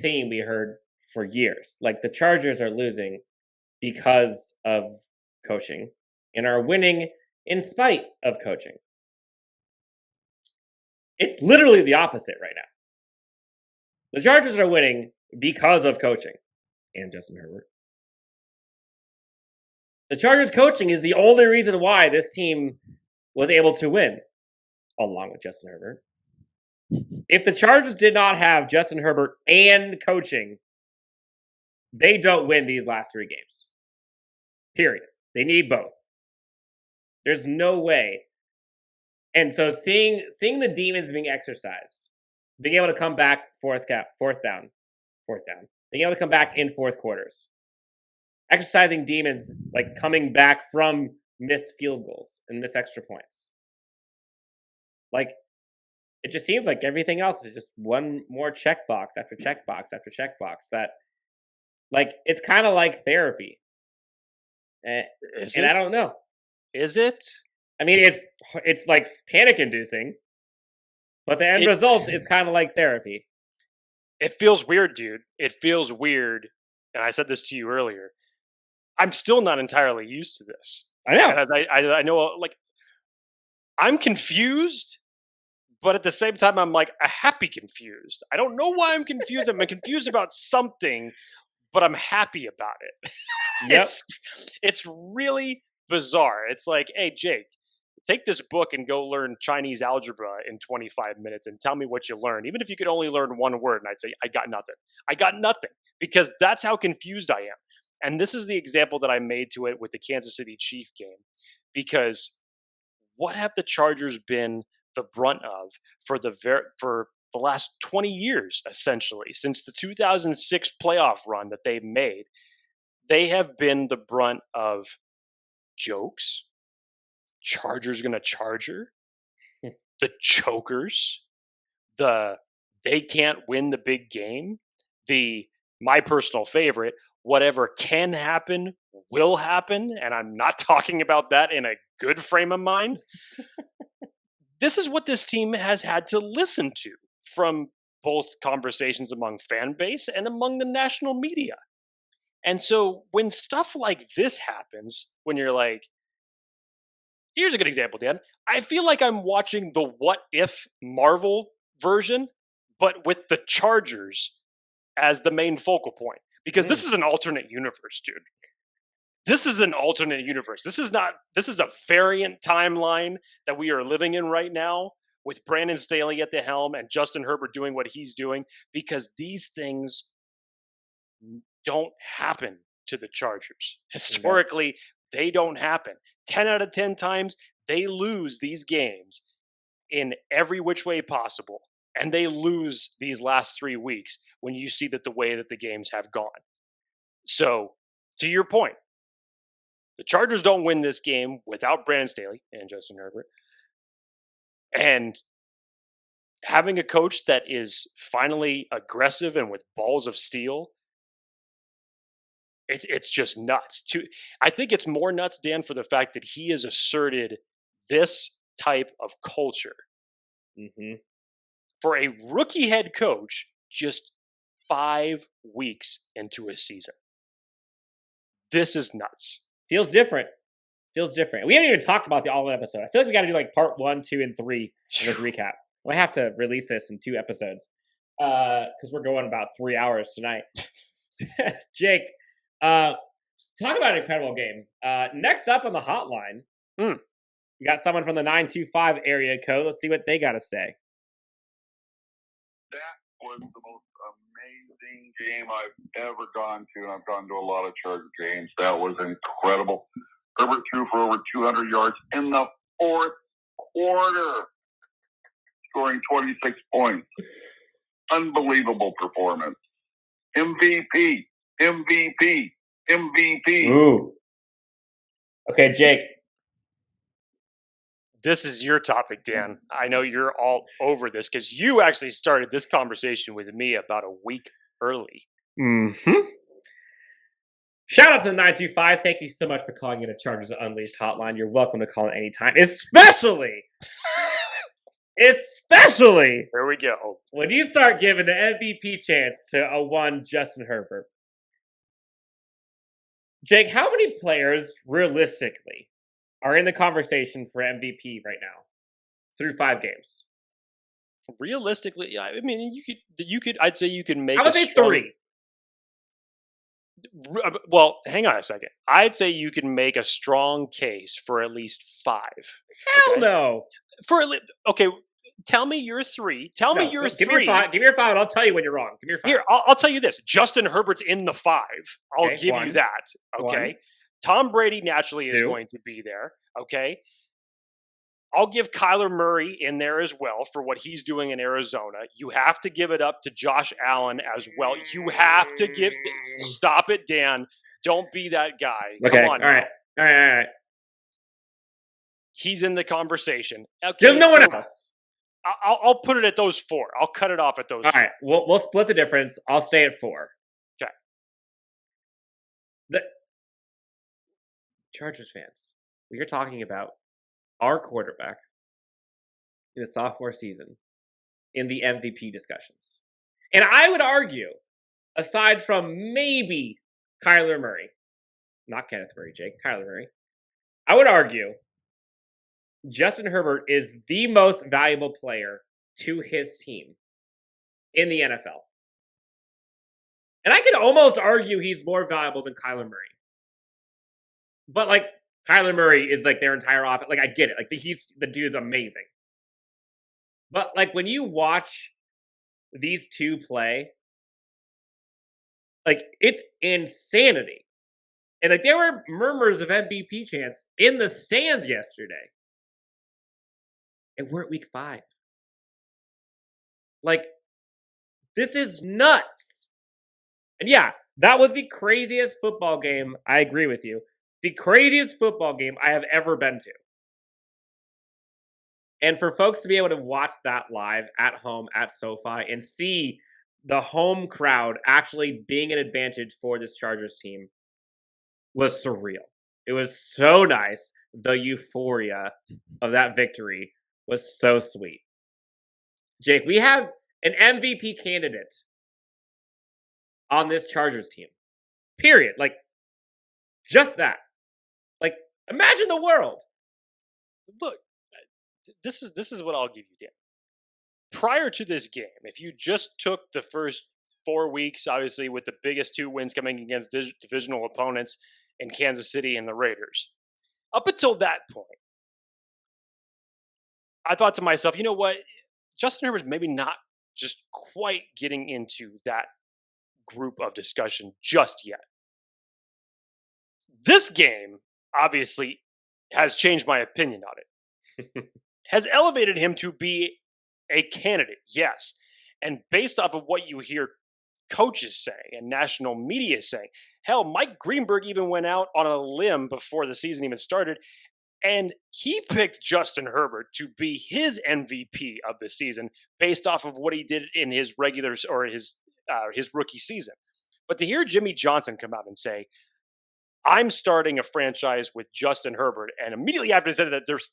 theme we heard for years? Like the Chargers are losing because of coaching and are winning in spite of coaching. It's literally the opposite right now. The Chargers are winning because of coaching and Justin Herbert. The Chargers coaching is the only reason why this team was able to win, along with Justin Herbert. If the Chargers did not have Justin Herbert and coaching, they don't win these last 3 games. Period. They need both. There's no way. And so seeing the demons being exercised, being able to come back fourth down, being able to come back in fourth quarters, exercising demons, like coming back from missed field goals and missed extra points. Like, it just seems like everything else is just one more checkbox after checkbox after checkbox that, like, it's kind of like therapy. And I don't know. Is it? I mean, it's like panic-inducing, but the end result is kind of like therapy. It feels weird, dude. It feels weird. And I said this to you earlier. I'm still not entirely used to this. I know. And I know, like, I'm confused, but at the same time, I'm like a happy confused. I don't know why I'm confused. I'm confused about something, but I'm happy about it. Yep. It's really bizarre. It's like, hey, Jake, take this book and go learn Chinese algebra in 25 minutes and tell me what you learned. Even if you could only learn one word. And I'd say, I got nothing. I got nothing, because that's how confused I am. And this is the example that I made to it with the Kansas City Chiefs game, because what have the Chargers been the brunt of for the last 20 years, essentially, since the 2006 playoff run that they've made? They have been the brunt of jokes, Chargers gonna Charger, the chokers, they can't win the big game, my personal favorite, whatever can happen will happen, and I'm not talking about that in a good frame of mind. This is what this team has had to listen to from both conversations among fan base and among the national media. And so when stuff like this happens, when you're like, here's a good example, Dan. I feel like I'm watching the What If Marvel version, but with the Chargers as the main focal point. Because this is an alternate universe, dude. This is an alternate universe. This is a variant timeline that we are living in right now with Brandon Staley at the helm and Justin Herbert doing what he's doing, because these things don't happen to the Chargers. Historically, they don't happen. 10 out of 10 times, they lose these games in every which way possible. And they lose these last 3 weeks when you see that the way that the games have gone. So, to your point, the Chargers don't win this game without Brandon Staley and Justin Herbert. And having a coach that is finally aggressive and with balls of steel, it's just nuts. I think it's more nuts, Dan, for the fact that he has asserted this type of culture for a rookie head coach just 5 weeks into a season. This is nuts. Feels different. We haven't even talked about the all-in episode. I feel like we got to do like part 1, 2, and 3 in this recap. We have to release this in 2 episodes because we're going about 3 hours tonight. Jake, talk about an incredible game. Next up on the hotline, we got someone from the 925 area code. Let's see what they got to say. That was the most amazing game I've ever gone to, and I've gone to a lot of Charger games. That was incredible. Herbert threw for over 200 yards in the fourth quarter, scoring 26 points. Unbelievable performance. MVP. Ooh. Okay, Jake. This is your topic, Dan. I know you're all over this because you actually started this conversation with me about a week early. Shout out to the 925. Thank you so much for calling in a Chargers Unleashed hotline. You're welcome to call it anytime, especially here we go. When you start giving the MVP chance to a one Justin Herbert. Jake, how many players realistically are in the conversation for MVP right now through 5 games? Realistically, I mean, you could. I'd say you can make. I would say 3. Well, hang on a second. I'd say you can make a strong case for at least 5. Hell no. Okay, tell me your 3. Tell me your 3. Give me your 5, and I'll tell you when you're wrong. Give me your 5. Here, I'll tell you this. Justin Herbert's in the 5. I'll give you that. Okay. 1. Tom Brady naturally is going to be there. Okay. I'll give Kyler Murray in there as well for what he's doing in Arizona. You have to give it up to Josh Allen as well. You have to stop it, Dan. Don't be that guy. Okay. Come on. All right. He's in the conversation. Okay, There's no one else. I'll put it at those 4. I'll cut it off at those 4. All right. We'll split the difference. I'll stay at 4. Okay. The Chargers fans, we are talking about our quarterback in the sophomore season in the MVP discussions. And I would argue, aside from maybe Kyler Murray, not Kenneth Murray, Jake, Kyler Murray, I would argue Justin Herbert is the most valuable player to his team in the NFL. And I could almost argue he's more valuable than Kyler Murray. But, like, Kyler Murray is, like, their entire offense. Like, I get it. Like, the dude's amazing. But, like, when you watch these two play, like, it's insanity. And, like, there were murmurs of MVP chants in the stands yesterday. And we're at week 5. Like, this is nuts. And yeah, that was the craziest football game. I agree with you. The craziest football game I have ever been to. And for folks to be able to watch that live at home at SoFi and see the home crowd actually being an advantage for this Chargers team was surreal. It was so nice. The euphoria of that victory was so sweet. Jake, we have an MVP candidate on this Chargers team. Period. Like, just that. Like, imagine the world. Look, this is what I'll give you, Dan. Prior to this game, if you just took the first 4 weeks, obviously with the biggest 2 wins coming against divisional opponents in Kansas City and the Raiders, up until that point, I thought to myself, you know what? Justin Herbert's maybe not just quite getting into that group of discussion just yet. This game, obviously, has changed my opinion on it. Has elevated him to be a candidate, yes. And based off of what you hear coaches say and national media saying, hell, Mike Greenberg even went out on a limb before the season even started, and he picked Justin Herbert to be his MVP of the season based off of what he did in his regulars or his rookie season. But to hear Jimmy Johnson come out and say, I'm starting a franchise with Justin Herbert, and immediately after he said that, there's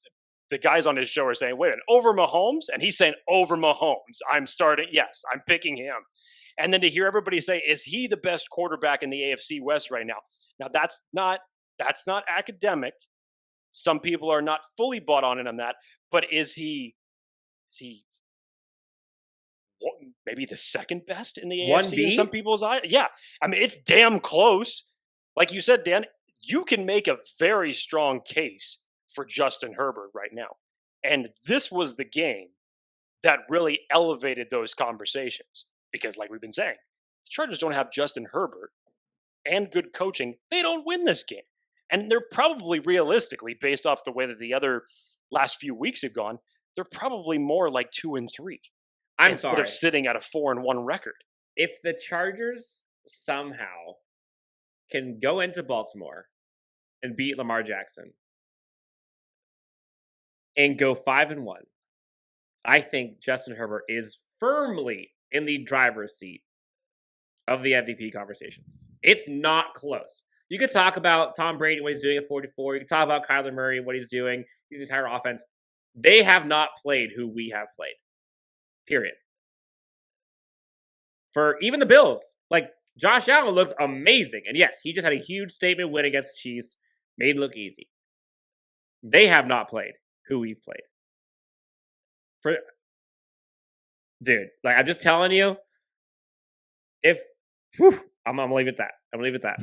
the guys on his show are saying, wait, over Mahomes? And he's saying, over Mahomes. Yes, I'm picking him. And then to hear everybody say, is he the best quarterback in the AFC West right now? Now, that's not academic. Some people are not fully bought on it on that. But is he maybe the second best in the AFC in some people's eyes? Yeah. I mean, it's damn close. Like you said, Dan, you can make a very strong case for Justin Herbert right now. And this was the game that really elevated those conversations. Because like we've been saying, the Chargers don't have Justin Herbert and good coaching. They don't win this game. And they're probably realistically, based off the way that the other last few weeks have gone, they're probably more like 2-3. Instead of sitting at a 4-1 record. If the Chargers somehow can go into Baltimore and beat Lamar Jackson and go 5-1, I think Justin Herbert is firmly in the driver's seat of the MVP conversations. It's not close. You could talk about Tom Brady, what he's doing at 44. You could talk about Kyler Murray, what he's doing, his entire offense. They have not played who we have played. Period. For even the Bills, like Josh Allen looks amazing. And yes, he just had a huge statement win against the Chiefs. Made it look easy. They have not played who we've played. Dude, like I'm just telling you, I'm gonna leave it at that.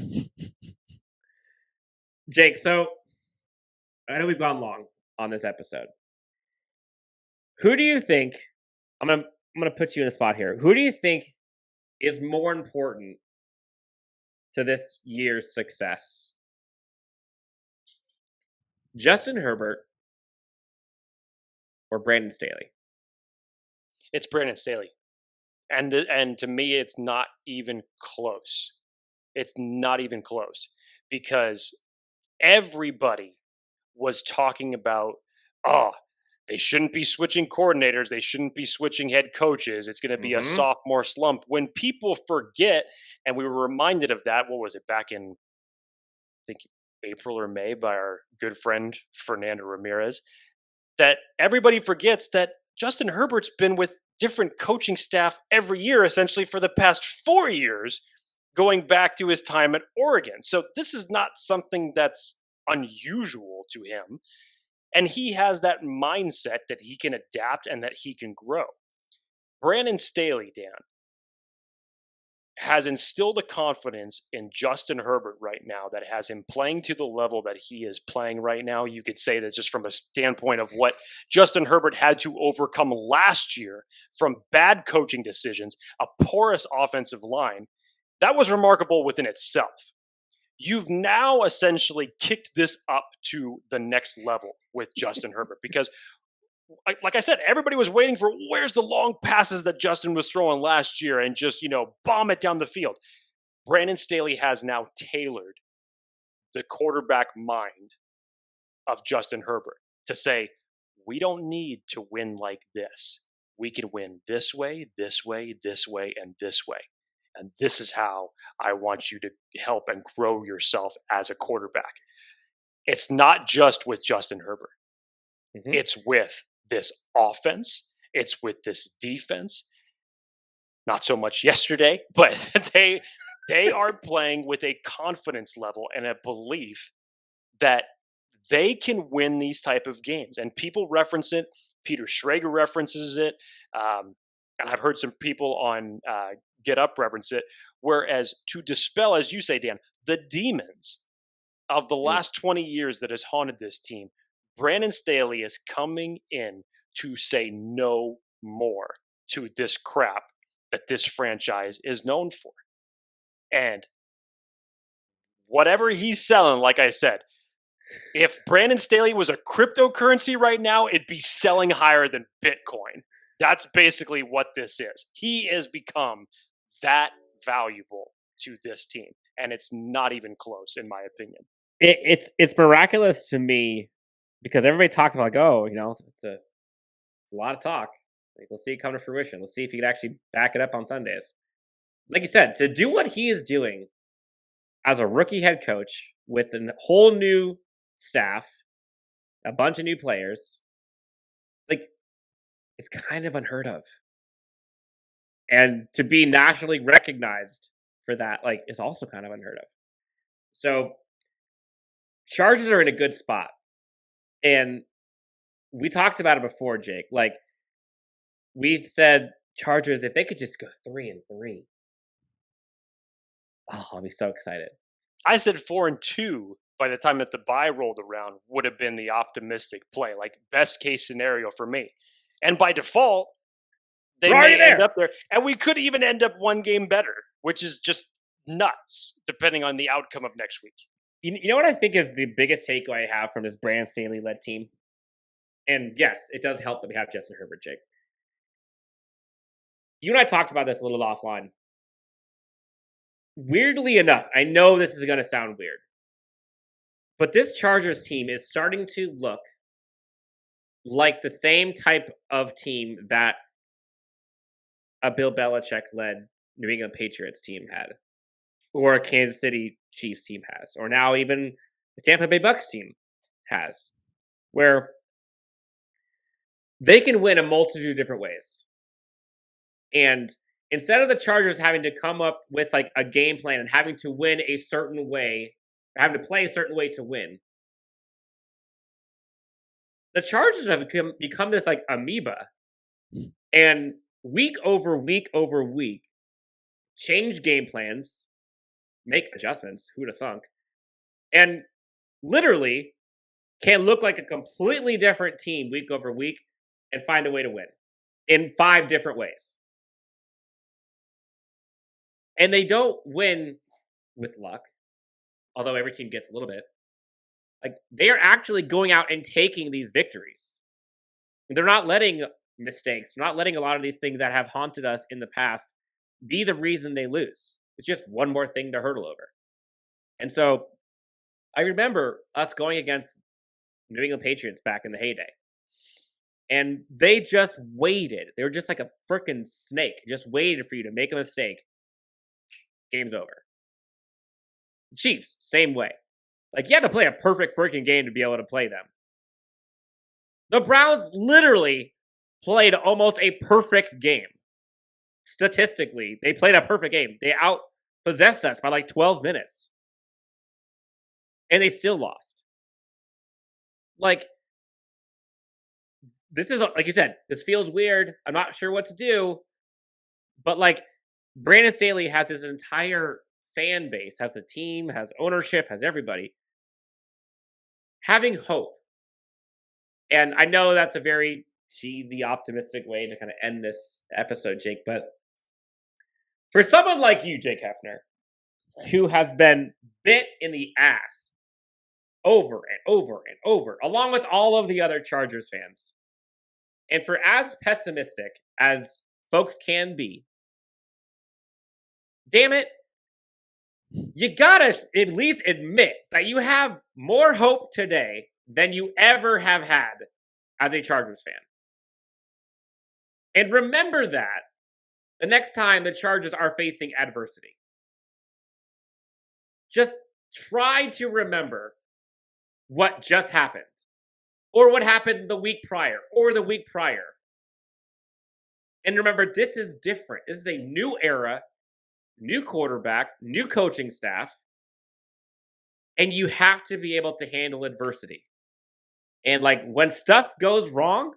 Jake, so I know we've gone long on this episode. Who do you think? I'm gonna put you in the spot here. Who do you think is more important to this year's success? Justin Herbert or Brandon Staley? It's Brandon Staley. And to me, it's not even close. It's not even close. Because everybody was talking about, they shouldn't be switching coordinators. They shouldn't be switching head coaches. It's going to be a sophomore slump. When people forget, and we were reminded of that, what was it, back in, I think, April or May by our good friend Fernando Ramirez, that everybody forgets that Justin Herbert's been with different coaching staff every year, essentially for the past 4 years, going back to his time at Oregon. So this is not something that's unusual to him. And he has that mindset that he can adapt and that he can grow. Brandon Staley, Dan, has instilled a confidence in Justin Herbert right now that has him playing to the level that he is playing right now. You could say that just from a standpoint of what Justin Herbert had to overcome last year from bad coaching decisions, a porous offensive line, that was remarkable within itself. You've now essentially kicked this up to the next level with Justin Herbert because, like I said, everybody was waiting for where's the long passes that Justin was throwing last year and just, bomb it down the field. Brandon Staley has now tailored the quarterback mind of Justin Herbert to say, we don't need to win like this. we can win this way, this way, this way, and this way. And this is how I want you to help and grow yourself as a quarterback. It's not just with Justin Herbert. It's with this offense. It's with this defense. Not so much yesterday, but they are playing with a confidence level and a belief that they can win these type of games. And people reference it. Peter Schrager references it. And I've heard some people on Get Up reference it. Whereas to dispel, as you say, Dan, the demons of the last 20 years that has haunted this team, Brandon Staley is coming in to say no more to this crap that this franchise is known for. And whatever he's selling, like I said, if Brandon Staley was a cryptocurrency right now, it'd be selling higher than Bitcoin. That's basically what this is. He has become that valuable to this team, and it's not even close, in my opinion. It's miraculous to me because everybody talks about, like, oh, you know, it's a lot of talk. Like, we'll see it come to fruition. We'll see if he can actually back it up on Sundays. Like you said, to do what he is doing as a rookie head coach with a whole new staff, a bunch of new players, like, it's kind of unheard of. And to be nationally recognized for that, like, is also kind of unheard of. So, Chargers are in a good spot. And we talked about it before, Jake. Like, we've said, Chargers, if they could just go 3-3. Oh, I'll be so excited. I said 4-2 by the time that the bye rolled around would have been the optimistic play, like best case scenario for me. And by default, they may end up there. And we could even end up one game better, which is just nuts, depending on the outcome of next week. You know what I think is the biggest takeaway I have from this Brandon Staley-led team? And yes, it does help that we have Justin Herbert, Jake. You and I talked about this a little offline. Weirdly enough, I know this is going to sound weird, but this Chargers team is starting to look like the same type of team that a Bill Belichick-led New England Patriots team had, or a Kansas City Chiefs team has, or now even the Tampa Bay Bucks team has, where they can win a multitude of different ways. And instead of the Chargers having to come up with like a game plan and having to win a certain way, having to play a certain way to win, the Chargers have become this like amoeba, and week over week over week, change game plans, make adjustments, who'd have thunk, and literally can look like a completely different team week over week and find a way to win in 5 different ways. And they don't win with luck, although every team gets a little bit. Like, they are actually going out and taking these victories. They're not letting mistakes, they're not letting a lot of these things that have haunted us in the past be the reason they lose. It's just one more thing to hurdle over. And so I remember us going against New England Patriots back in the heyday. And they just waited. They were just like a freaking snake, just waited for you to make a mistake. Game's over. Chiefs, same way. Like, you had to play a perfect freaking game to be able to play them. The Browns literally played almost a perfect game. Statistically, they played a perfect game. They outpossessed us by like 12 minutes. And they still lost. Like, this is, like you said, this feels weird. I'm not sure what to do. But, like, Brandon Staley has his entire fan base, has the team, has ownership, has everybody having hope. And I know that's a very cheesy, optimistic way to kind of end this episode, Jake, but for someone like you, Jake Hefner, who has been bit in the ass over and over and over, along with all of the other Chargers fans, and for as pessimistic as folks can be, damn it, you gotta at least admit that you have more hope today than you ever have had as a Chargers fan. And remember that the next time the Chargers are facing adversity. Just try to remember what just happened, or what happened the week prior, or the week prior. And remember, this is different. This is a new era, new quarterback, new coaching staff, and you have to be able to handle adversity. And like when stuff goes wrong,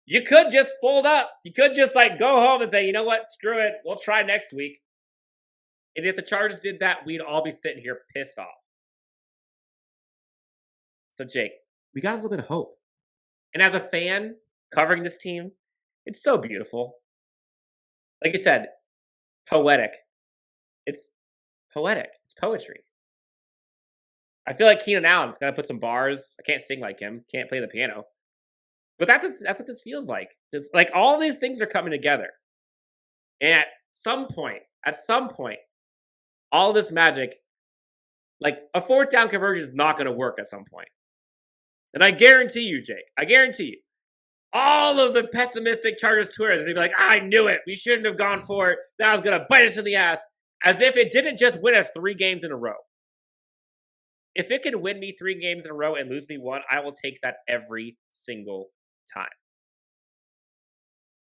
you could just fold up. You could just like go home and say, you know what, screw it, we'll try next week. And if the Chargers did that, we'd all be sitting here pissed off. So Jake, we got a little bit of hope. And as a fan covering this team, it's so beautiful. Like you said, poetic. It's poetic. It's poetry. I feel like Keenan Allen's got to put some bars. I can't sing like him. Can't play the piano. But that's what this feels like. Like all these things are coming together. And at some point, all this magic, like a fourth down conversion is not going to work at some point. And I guarantee you, Jake, all of the pessimistic Chargers Twitters are going to be like, I knew it. We shouldn't have gone for it. That was going to bite us in the ass. As if it didn't just win us 3 games in a row. If it can win me 3 games in a row and lose me 1, I will take that every single time.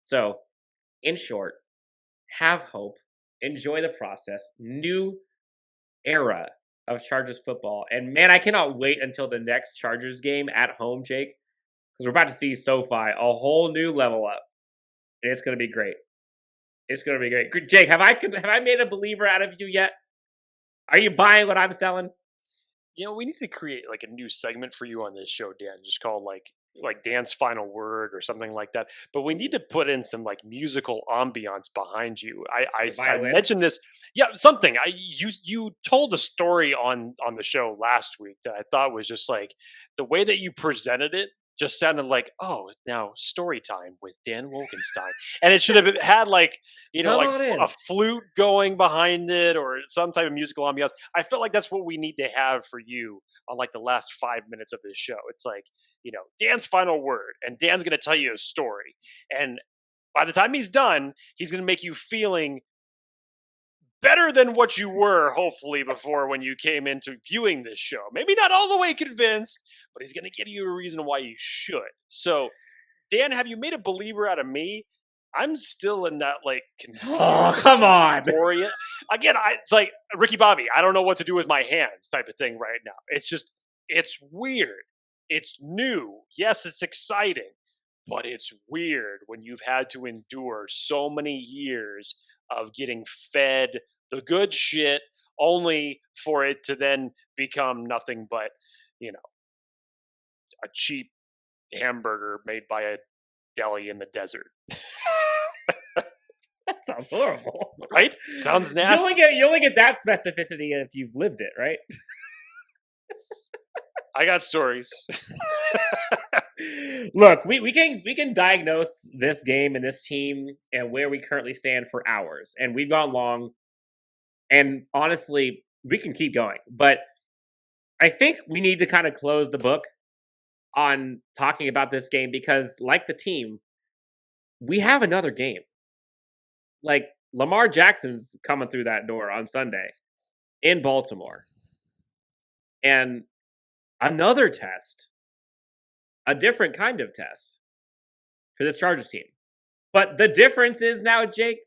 So, in short, have hope. Enjoy the process. New era of Chargers football. And man, I cannot wait until the next Chargers game at home, Jake. Because we're about to see SoFi, a whole new level up. And it's going to be great. It's going to be great. Jake, have I made a believer out of you yet? Are you buying what I'm selling? You know, we need to create like a new segment for you on this show, Dan. Just called like Dan's final word or something like that. But we need to put in some like musical ambiance behind you. I mentioned this. Yeah, something. You told a story on the show last week that I thought was just like the way that you presented it just sounded like, oh, now story time with Dan Wolkenstein. And it should have had like, you know, like a flute going behind it or some type of musical ambiance. I felt like that's what we need to have for you on like the last 5 minutes of this show. It's like, you know, Dan's final word, and Dan's going to tell you a story. And by the time he's done, he's going to make you feeling better than what you were, hopefully, before when you came into viewing this show. Maybe not all the way convinced, but he's going to give you a reason why you should. So, Dan, have you made a believer out of me? I'm still in that, like, confused. Oh, come on. Story. Again, it's like Ricky Bobby, I don't know what to do with my hands type of thing right now. It's just, it's weird. It's new. Yes, it's exciting, but it's weird when you've had to endure so many years of getting fed the good shit only for it to then become nothing but, you know, a cheap hamburger made by a deli in the desert. That sounds horrible. Right? Sounds nasty. You only get that specificity if you've lived it, right? I got stories. Look, we can diagnose this game and this team and where we currently stand for hours. And we've gone long. And honestly, we can keep going. But I think we need to kind of close the book on talking about this game because, like the team, we have another game. Like, Lamar Jackson's coming through that door on Sunday in Baltimore. And another test, a different kind of test for this Chargers team. But the difference is now, Jake,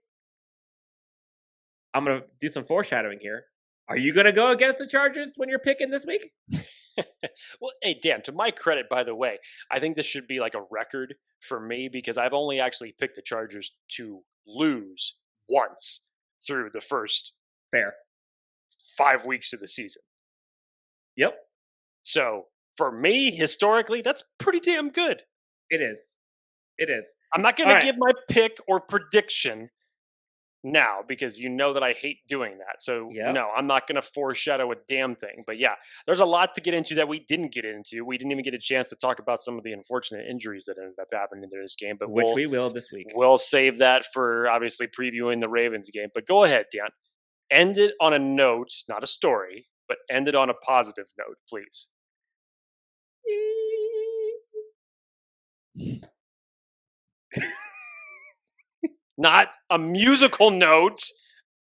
I'm going to do some foreshadowing here. Are you going to go against the Chargers when you're picking this week? Well, hey, Dan, to my credit, by the way, I think this should be like a record for me because I've only actually picked the Chargers to lose once through the first 5 weeks of the season. Yep. So for me, historically, that's pretty damn good. It is. It is. I'm not going to give my pick or prediction now because you know that I hate doing that. So no, I'm not going to foreshadow a damn thing. But yeah, there's a lot to get into that we didn't get into. We didn't even get a chance to talk about some of the unfortunate injuries that ended up happening in this game. But which we will this week. We'll save that for obviously previewing the Ravens game. But go ahead, Dan. End it on a note, not a story, but end it on a positive note, please. Not a musical note.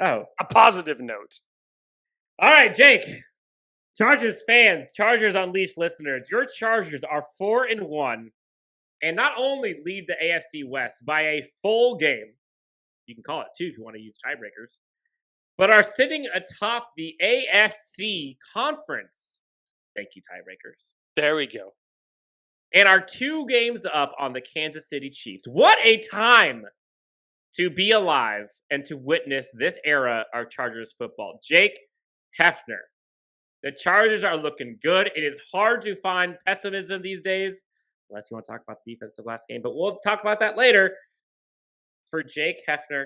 Oh. A positive note. All right, Jake. Chargers fans, Chargers Unleashed listeners, your Chargers are 4-1 and not only lead the AFC West by a full game, you can call it 2 if you want to use tiebreakers, but are sitting atop the AFC Conference. Thank you, tiebreakers. There we go. And are 2 games up on the Kansas City Chiefs. What a time to be alive and to witness this era of Chargers football. Jake Hefner. The Chargers are looking good. It is hard to find pessimism these days, unless you want to talk about the defense of last game, but we'll talk about that later. For Jake Hefner,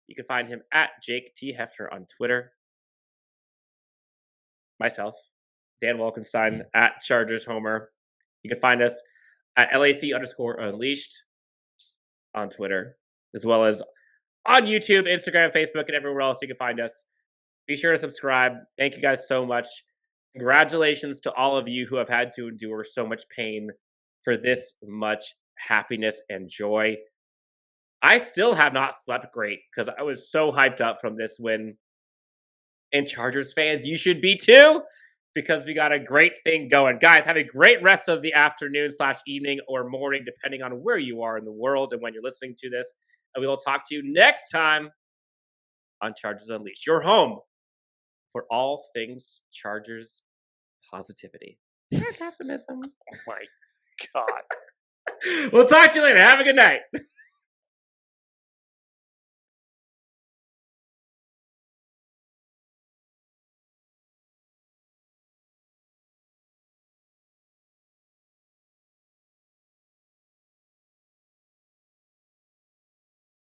you can find him at Jake T. Hefner on Twitter. Myself, Dan Wolkenstein, at Chargers Homer. You can find us at LAC_Unleashed on Twitter, as well as on YouTube, Instagram, Facebook, and everywhere else you can find us. Be sure to subscribe. Thank you guys so much. Congratulations to all of you who have had to endure so much pain for this much happiness and joy. I still have not slept great because I was so hyped up from this win. And Chargers fans, you should be too, because we got a great thing going. Guys, have a great rest of the afternoon/evening or morning, depending on where you are in the world and when you're listening to this. And we will talk to you next time on Chargers Unleashed, your home for all things Chargers positivity. Pessimism. Oh my God. We'll talk to you later. Have a good night.